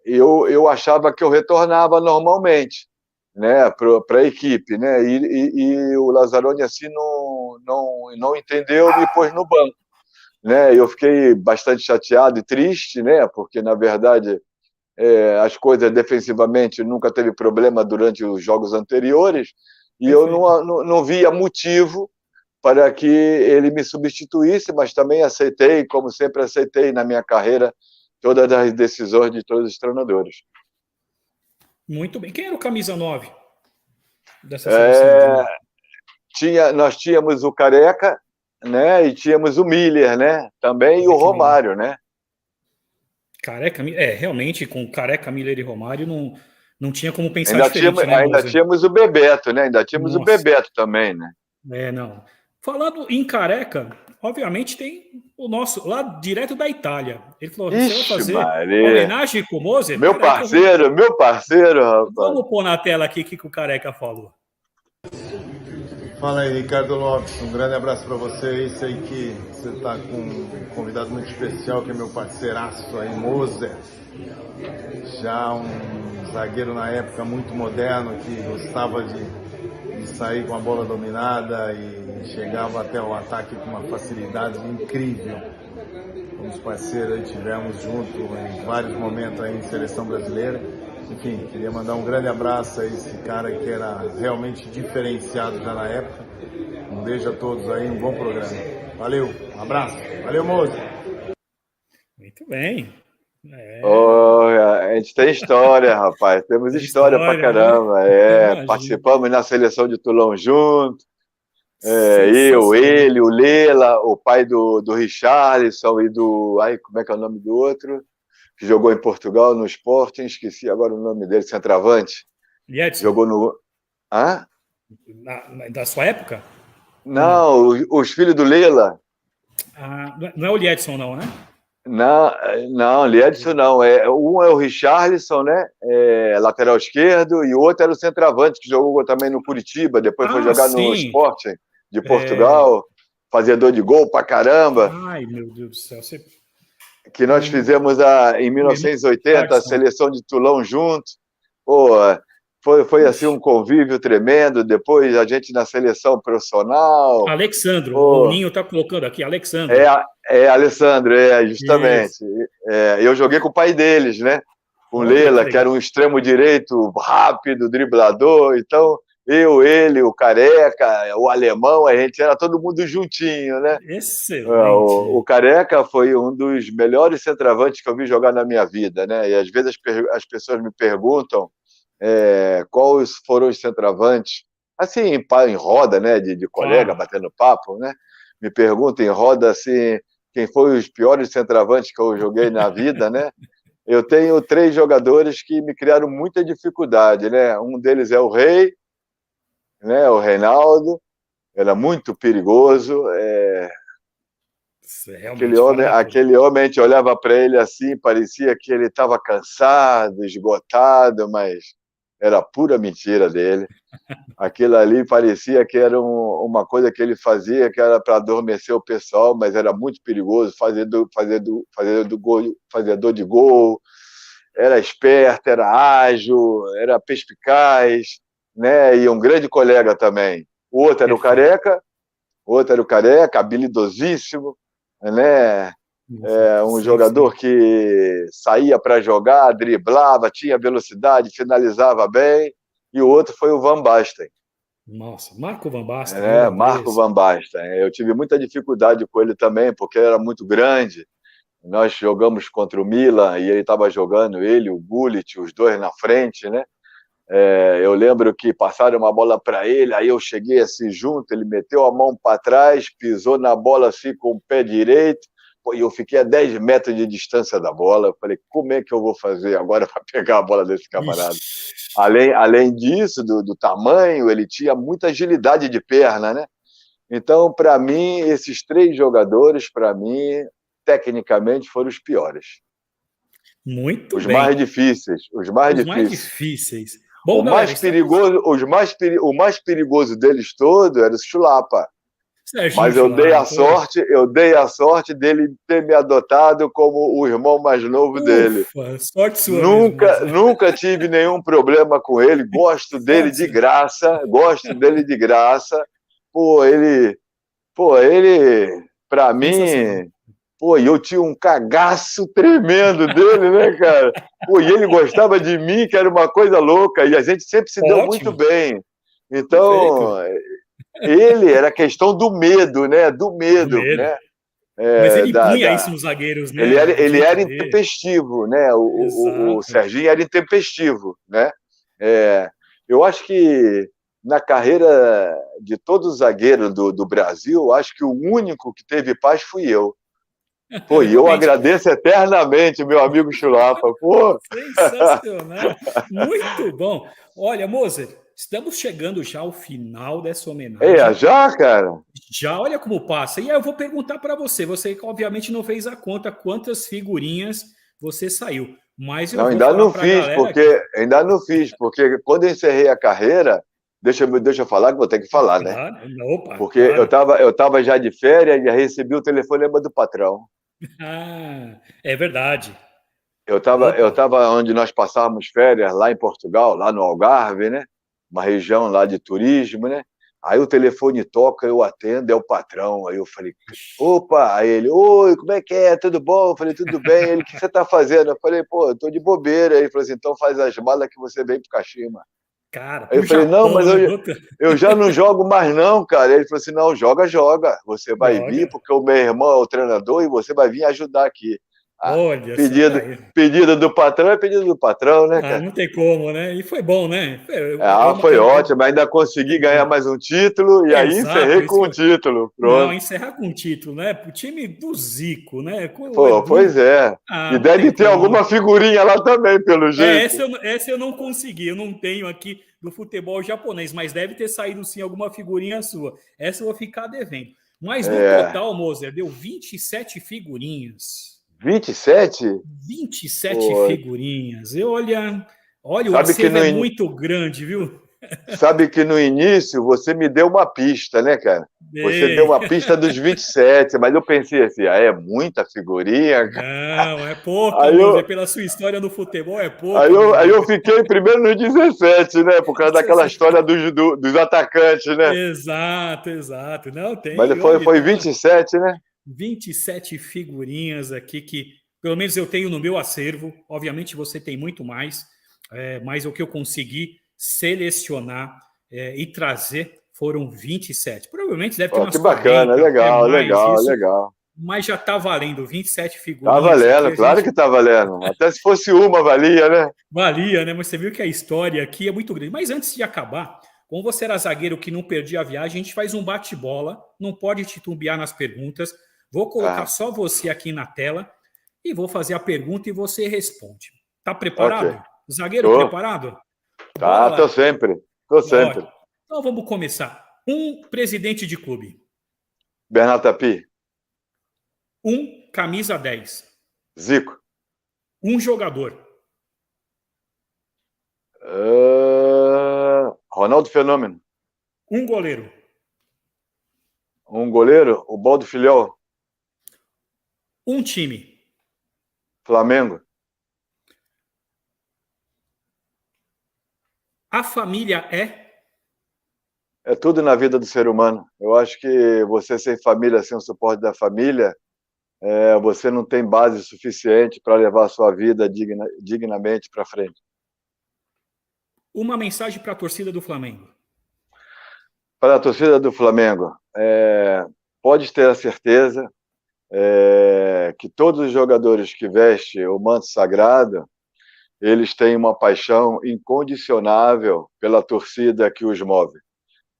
S15: eu achava que eu retornava normalmente, né, para a equipe, né, e o Lazzaroni assim não entendeu, me pôs no banco, né. Eu fiquei bastante chateado e triste, né, porque na verdade as coisas defensivamente nunca teve problema durante os jogos anteriores, e eu não via motivo para que ele me substituísse, mas também aceitei, como sempre aceitei na minha carreira, todas as decisões de todos os treinadores.
S7: Muito bem. Quem era o camisa 9 dessa seleção?
S15: Nós tínhamos o Careca, né, e tínhamos o Miller, né, também, e o Romário, né.
S7: Careca, realmente, com Careca, Miller e Romário, não tinha como pensar diferente, né,
S15: ainda tínhamos o Bebeto, né, o Bebeto também, né.
S7: Não. Falando em Careca, obviamente tem o nosso, lá direto da Itália. Ele falou, você vai fazer homenagem com o Moser?
S15: Meu parceiro, rapaz.
S7: Vamos pôr na tela aqui o que o Careca falou.
S17: Fala aí, Ricardo Lopes, um grande abraço para você. Sei que você está com um convidado muito especial, que é meu parceiraço aí, Moser. Já um zagueiro na época muito moderno, que gostava de sair com a bola dominada e chegava até o ataque com uma facilidade incrível. Como parceiros aí, tivemos junto em vários momentos aí em seleção brasileira. Enfim, queria mandar um grande abraço a esse cara que era realmente diferenciado já na época. Um beijo a todos aí, um bom programa. Valeu, um abraço. Valeu, moço.
S7: Muito bem.
S15: A gente tem história, rapaz. Temos história pra caramba. Né? Participamos na seleção de Toulon junto. Ele, o Lela, o pai do Richarlison e do... como é que é o nome do outro? Que jogou em Portugal no Sporting, esqueci agora o nome dele, centroavante.
S7: Liedson.
S15: Jogou no... Hã?
S7: Da sua época?
S15: Não, os filhos do Lela.
S7: Não é o Liedson, não, né?
S15: Não, Liedson não. Um é o Richarlison, né? Lateral esquerdo, e o outro era o centroavante, que jogou também no Curitiba, depois foi jogar no Sporting de Portugal, fazedor de gol pra caramba.
S7: Ai, meu Deus do céu.
S15: Que nós fizemos em 1980 a seleção de Toulon junto. Foi assim um convívio tremendo. Depois a gente na seleção profissional.
S7: Alexandro, o Ninho está colocando aqui, Alexandro.
S15: Alessandro, justamente. Eu joguei com o pai deles, né? Com o Lela, que era um extremo direito rápido, driblador. Então, ele, o Careca, o Alemão, a gente era todo mundo juntinho, né?
S7: Excelente.
S15: O Careca foi um dos melhores centroavantes que eu vi jogar na minha vida, né? E às vezes as pessoas me perguntam quais foram os centroavantes, assim, em roda, né? De colega, batendo papo, né? Me perguntam em roda, assim, quem foi os piores centroavantes que eu joguei na vida, né? Eu tenho 3 jogadores que me criaram muita dificuldade, né? Um deles é o Rei, né? O Reinaldo, era muito perigoso. Aquele homem, a gente olhava para ele assim, parecia que ele estava cansado, esgotado, mas era pura mentira dele. Aquilo ali parecia que era uma coisa que ele fazia, que era para adormecer o pessoal, mas era muito perigoso, fazedor de gol, era esperto, era ágil, era perspicaz, né? E um grande colega também. O outro era o Careca, habilidosíssimo, né? Um jogador que saía para jogar, driblava, tinha velocidade, finalizava bem. E o outro foi o Van Basten.
S7: Nossa, Marco Van Basten.
S15: Marco Van Basten. Eu tive muita dificuldade com ele também, porque ele era muito grande. Nós jogamos contra o Milan e ele estava jogando, ele, o Gullit, os dois na frente, né? Eu lembro que passaram uma bola para ele, aí eu cheguei assim junto, ele meteu a mão para trás, pisou na bola assim com o pé direito, e eu fiquei a 10 metros de distância da bola. Eu falei, como é que eu vou fazer agora para pegar a bola desse camarada? Além disso, do tamanho, ele tinha muita agilidade de perna, né? Então, para mim, esses 3 jogadores, para mim, tecnicamente, foram os piores.
S7: Muito
S15: os
S7: bem.
S15: Mais difíceis. Os mais
S7: difíceis. Bom,
S15: o mais perigoso deles todos era o Chulapa.
S7: Serginho,
S15: mas eu dei a sorte dele ter me adotado como o irmão mais novo dele.
S7: Sorte sua
S15: nunca tive nenhum problema com ele, gosto dele de graça. Ele, pra mim, e eu tinha um cagaço tremendo dele, né, cara? E ele gostava de mim, que era uma coisa louca, e a gente sempre se deu muito bem. Então, ele era questão do medo, né? Né?
S7: Mas ele punha isso nos zagueiros, né?
S15: Ele era intempestivo, né? O Serginho era intempestivo, né? Eu acho que na carreira de todos os zagueiros do Brasil, acho que o único que teve paz fui eu. E eu agradeço eternamente, meu amigo Chulapa.
S7: Sensacional! Muito bom! Olha, Moser, estamos chegando já ao final dessa homenagem.
S15: Já, cara?
S7: Já, olha como passa. E aí eu vou perguntar para você. Você, obviamente, não fez a conta quantas figurinhas você saiu. Mas
S15: ainda não fiz, porque quando eu encerrei a carreira, deixa eu falar, que vou ter que falar, né? Porque eu tava já de férias e recebi o telefonema do patrão.
S7: É verdade.
S15: Eu tava onde nós passávamos férias, lá em Portugal, lá no Algarve, né? Uma região lá de turismo, né? Aí o telefone toca, eu atendo, é o patrão. Aí eu falei, opa! Aí ele, oi, como é que é? Tudo bom? Eu falei, tudo bem. Ele, o que você tá fazendo? Eu falei, eu tô de bobeira. Aí ele falou assim, então faz as malas que você vem pro Kashima.
S7: Cara,
S15: aí eu falei, não, mas eu já não jogo mais não, cara. Ele falou assim, não, joga. Você vai vir, porque o meu irmão é o treinador e você vai vir ajudar aqui.
S7: Olha,
S15: pedido do patrão é pedido do patrão, né, cara?
S7: Não tem como, né? E foi bom, né?
S15: Foi ótimo, ainda consegui ganhar mais um título e aí encerrei com um título. Pronto.
S7: Não, encerrar com um título, né? O time do Zico, né?
S15: Pois é. E deve ter alguma figurinha lá também, pelo jeito.
S7: Essa eu não consegui, eu não tenho aqui do futebol japonês, mas deve ter saído sim alguma figurinha sua. Essa eu vou ficar devendo. Mas no total, Moser, deu 27 figurinhas.
S15: 27?
S7: 27 figurinhas. Olha, o acervo é muito grande, viu?
S15: Sabe que no início você me deu uma pista, né, cara? Você deu uma pista dos 27, mas eu pensei assim, é muita figurinha, cara.
S7: Não, é pouca, Moser, pela sua história no futebol é pouca.
S15: Aí eu fiquei primeiro nos 17, né? Por causa daquela história dos atacantes, né?
S7: Exato. Não, tem.
S15: Mas foi 27, né?
S7: 27 figurinhas aqui que, pelo menos eu tenho no meu acervo. Obviamente você tem muito mais, mas o que eu consegui selecionar e trazer foram 27. Provavelmente deve ter umas
S15: que bacana, 40, legal.
S7: Mas já está valendo 27 figurinhas.
S15: Tá valendo, claro que tá valendo. Até se fosse uma, valia, né?
S7: Valia, né? Mas você viu que a história aqui é muito grande. Mas antes de acabar, como você era zagueiro que não perdia a viagem, a gente faz um bate-bola, não pode titubear nas perguntas. Vou colocar só você aqui na tela e vou fazer a pergunta e você responde. Tá preparado? Okay. Zagueiro preparado?
S15: Tá, tô sempre.
S7: Então vamos começar. Um presidente de clube.
S15: Bernardo Tapie.
S7: Um camisa 10.
S15: Zico.
S7: Um jogador.
S15: Ronaldo Fenômeno.
S7: Um goleiro.
S15: Um goleiro, o Baldo Filhol.
S7: Um time.
S15: Flamengo.
S7: A família
S15: É tudo na vida do ser humano. Eu acho que você sem família, sem o suporte da família, você não tem base suficiente para levar a sua vida dignamente para frente.
S7: Uma mensagem para a torcida do Flamengo.
S15: Para a torcida do Flamengo, pode ter a certeza que todos os jogadores que vestem o manto sagrado, eles têm uma paixão incondicionável pela torcida que os move.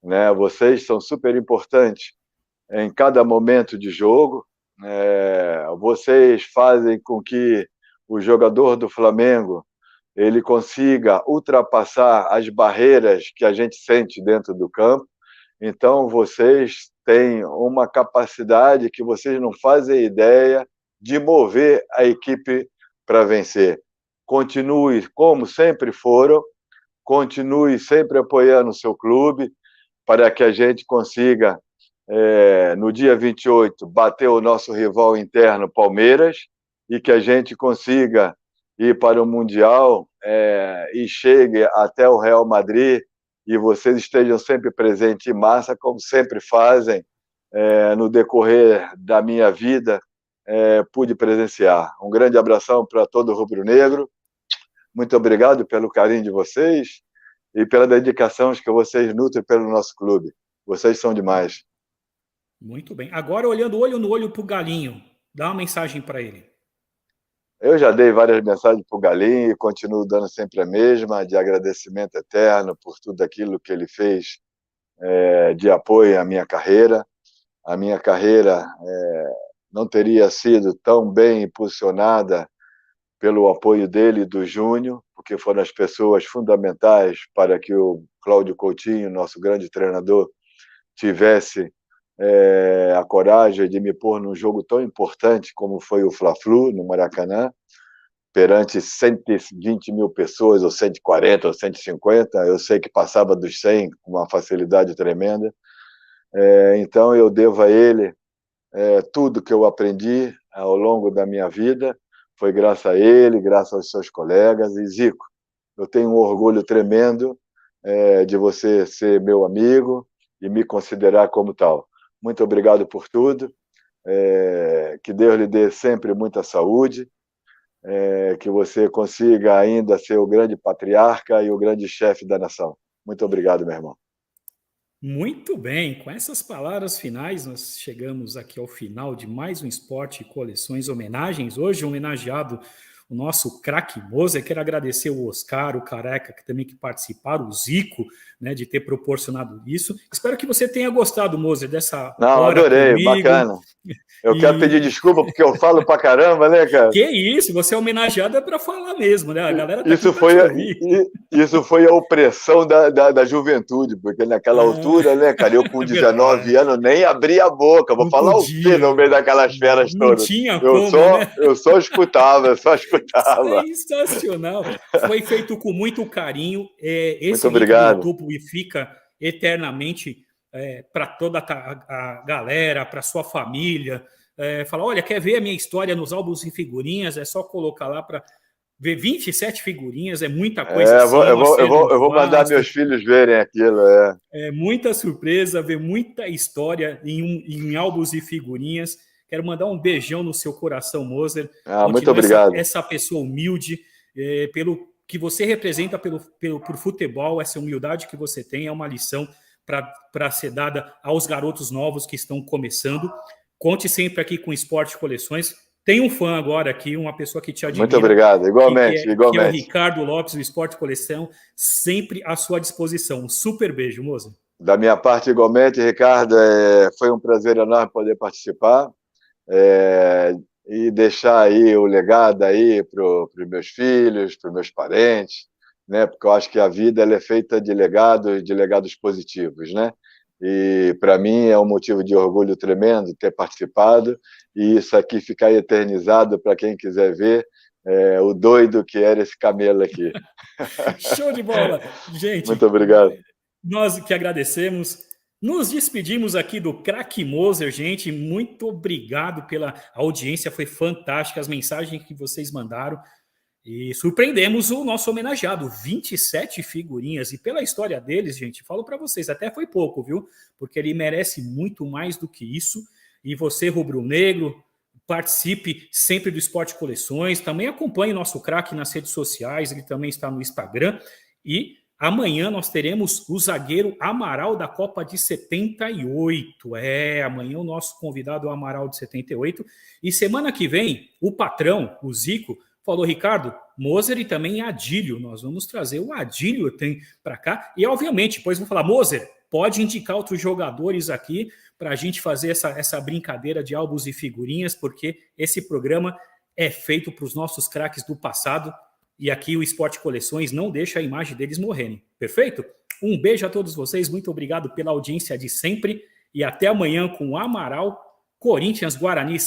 S15: Né? Vocês são super importantes em cada momento de jogo. Vocês fazem com que o jogador do Flamengo ele consiga ultrapassar as barreiras que a gente sente dentro do campo. Então, vocês têm uma capacidade que vocês não fazem ideia de mover a equipe para vencer. Continue como sempre foram, continue sempre apoiando o seu clube, para que a gente consiga, no dia 28, bater o nosso rival interno, Palmeiras, e que a gente consiga ir para o Mundial e chegue até o Real Madrid, e vocês estejam sempre presentes em massa, como sempre fazem no decorrer da minha vida, pude presenciar. Um grande abração para todo o rubro-negro. Muito obrigado pelo carinho de vocês e pela dedicação que vocês nutrem pelo nosso clube. Vocês são demais.
S7: Muito bem. Agora, olhando olho no olho para o Galinho, dá uma mensagem para ele.
S15: Eu já dei várias mensagens para o Galinho e continuo dando sempre a mesma, de agradecimento eterno por tudo aquilo que ele fez de apoio à minha carreira. A minha carreira não teria sido tão bem impulsionada pelo apoio dele e do Júnior, porque foram as pessoas fundamentais para que o Cláudio Coutinho, nosso grande treinador, tivesse a coragem de me pôr num jogo tão importante como foi o Fla-Flu, no Maracanã, perante 120 mil pessoas, ou 140, ou 150, eu sei que passava dos 100 com uma facilidade tremenda. Então eu devo a ele tudo que eu aprendi ao longo da minha vida. Foi graças a ele, graças aos seus colegas. E, Zico, eu tenho um orgulho tremendo de você ser meu amigo e me considerar como tal. Muito obrigado por tudo. Que Deus lhe dê sempre muita saúde. Que você consiga ainda ser o grande patriarca e o grande chefe da nação. Muito obrigado, meu irmão.
S7: Muito bem, com essas palavras finais, nós chegamos aqui ao final de mais um Esporte e Coleções Homenagens. Hoje, homenageado o nosso craque Moser. Quero agradecer o Oscar, o Careca, que também participaram, o Zico, né, de ter proporcionado isso. Espero que você tenha gostado, Moser, dessa hora
S15: adorei,
S7: comigo.
S15: Bacana. Eu quero pedir desculpa porque eu falo pra caramba, né, cara?
S7: Que isso, você é homenageado para falar mesmo, né? A galera tá
S15: isso foi a opressão da juventude, porque naquela altura, né, cara, eu com 19 anos nem abria a boca, vou falar o quê no meio daquelas feras todas?
S7: Não tinha como, né?
S15: Eu só escutava. tava.
S7: Sensacional. Foi feito com muito carinho. Esse
S15: Muito obrigado.
S7: do YouTube fica eternamente para toda a galera, para sua família. Fala, olha, quer ver a minha história nos álbuns e figurinhas? É só colocar lá para ver 27 figurinhas, é muita coisa.
S15: Eu vou mandar meus filhos verem aquilo.
S7: É muita surpresa, ver muita história em álbuns e figurinhas. Quero mandar um beijão no seu coração, Moser.
S15: Muito obrigado.
S7: Essa pessoa humilde, pelo que você representa por futebol, essa humildade que você tem é uma lição para ser dada aos garotos novos que estão começando. Conte sempre aqui com Esporte Coleções. Tem um fã agora aqui, uma pessoa que te admira.
S15: Muito obrigado, igualmente.
S7: Que é o Ricardo Lopes, do Esporte Coleção, sempre à sua disposição. Um super beijo, moça.
S15: Da minha parte, igualmente, Ricardo, foi um prazer enorme poder participar e deixar aí o legado aí para os meus filhos, para os meus parentes, né? Porque eu acho que a vida ela é feita de legados positivos, né? E para mim é um motivo de orgulho tremendo ter participado, e isso aqui ficar eternizado para quem quiser ver o doido que era esse camelo aqui.
S7: Show de bola! Gente,
S15: muito obrigado.
S7: Nós que agradecemos. Nos despedimos aqui do Craque Moser, gente. Muito obrigado pela audiência, foi fantástica as mensagens que vocês mandaram. E surpreendemos o nosso homenageado, 27 figurinhas. E pela história deles, gente, falo para vocês, até foi pouco, viu? Porque ele merece muito mais do que isso. E você, rubro-negro, participe sempre do Esporte Coleções. Também acompanhe o nosso craque nas redes sociais, ele também está no Instagram. E amanhã nós teremos o zagueiro Amaral da Copa de 78. Amanhã o nosso convidado é o Amaral de 78. E semana que vem, o patrão, o Zico, falou, Ricardo, Moser e também Adílio. Nós vamos trazer o Adílio para cá. E, obviamente, depois vou falar, Moser, pode indicar outros jogadores aqui para a gente fazer essa brincadeira de álbuns e figurinhas, porque esse programa é feito para os nossos craques do passado e aqui o Esporte Coleções não deixa a imagem deles morrerem. Perfeito? Um beijo a todos vocês. Muito obrigado pela audiência de sempre e até amanhã com o Amaral, Corinthians, Guarani.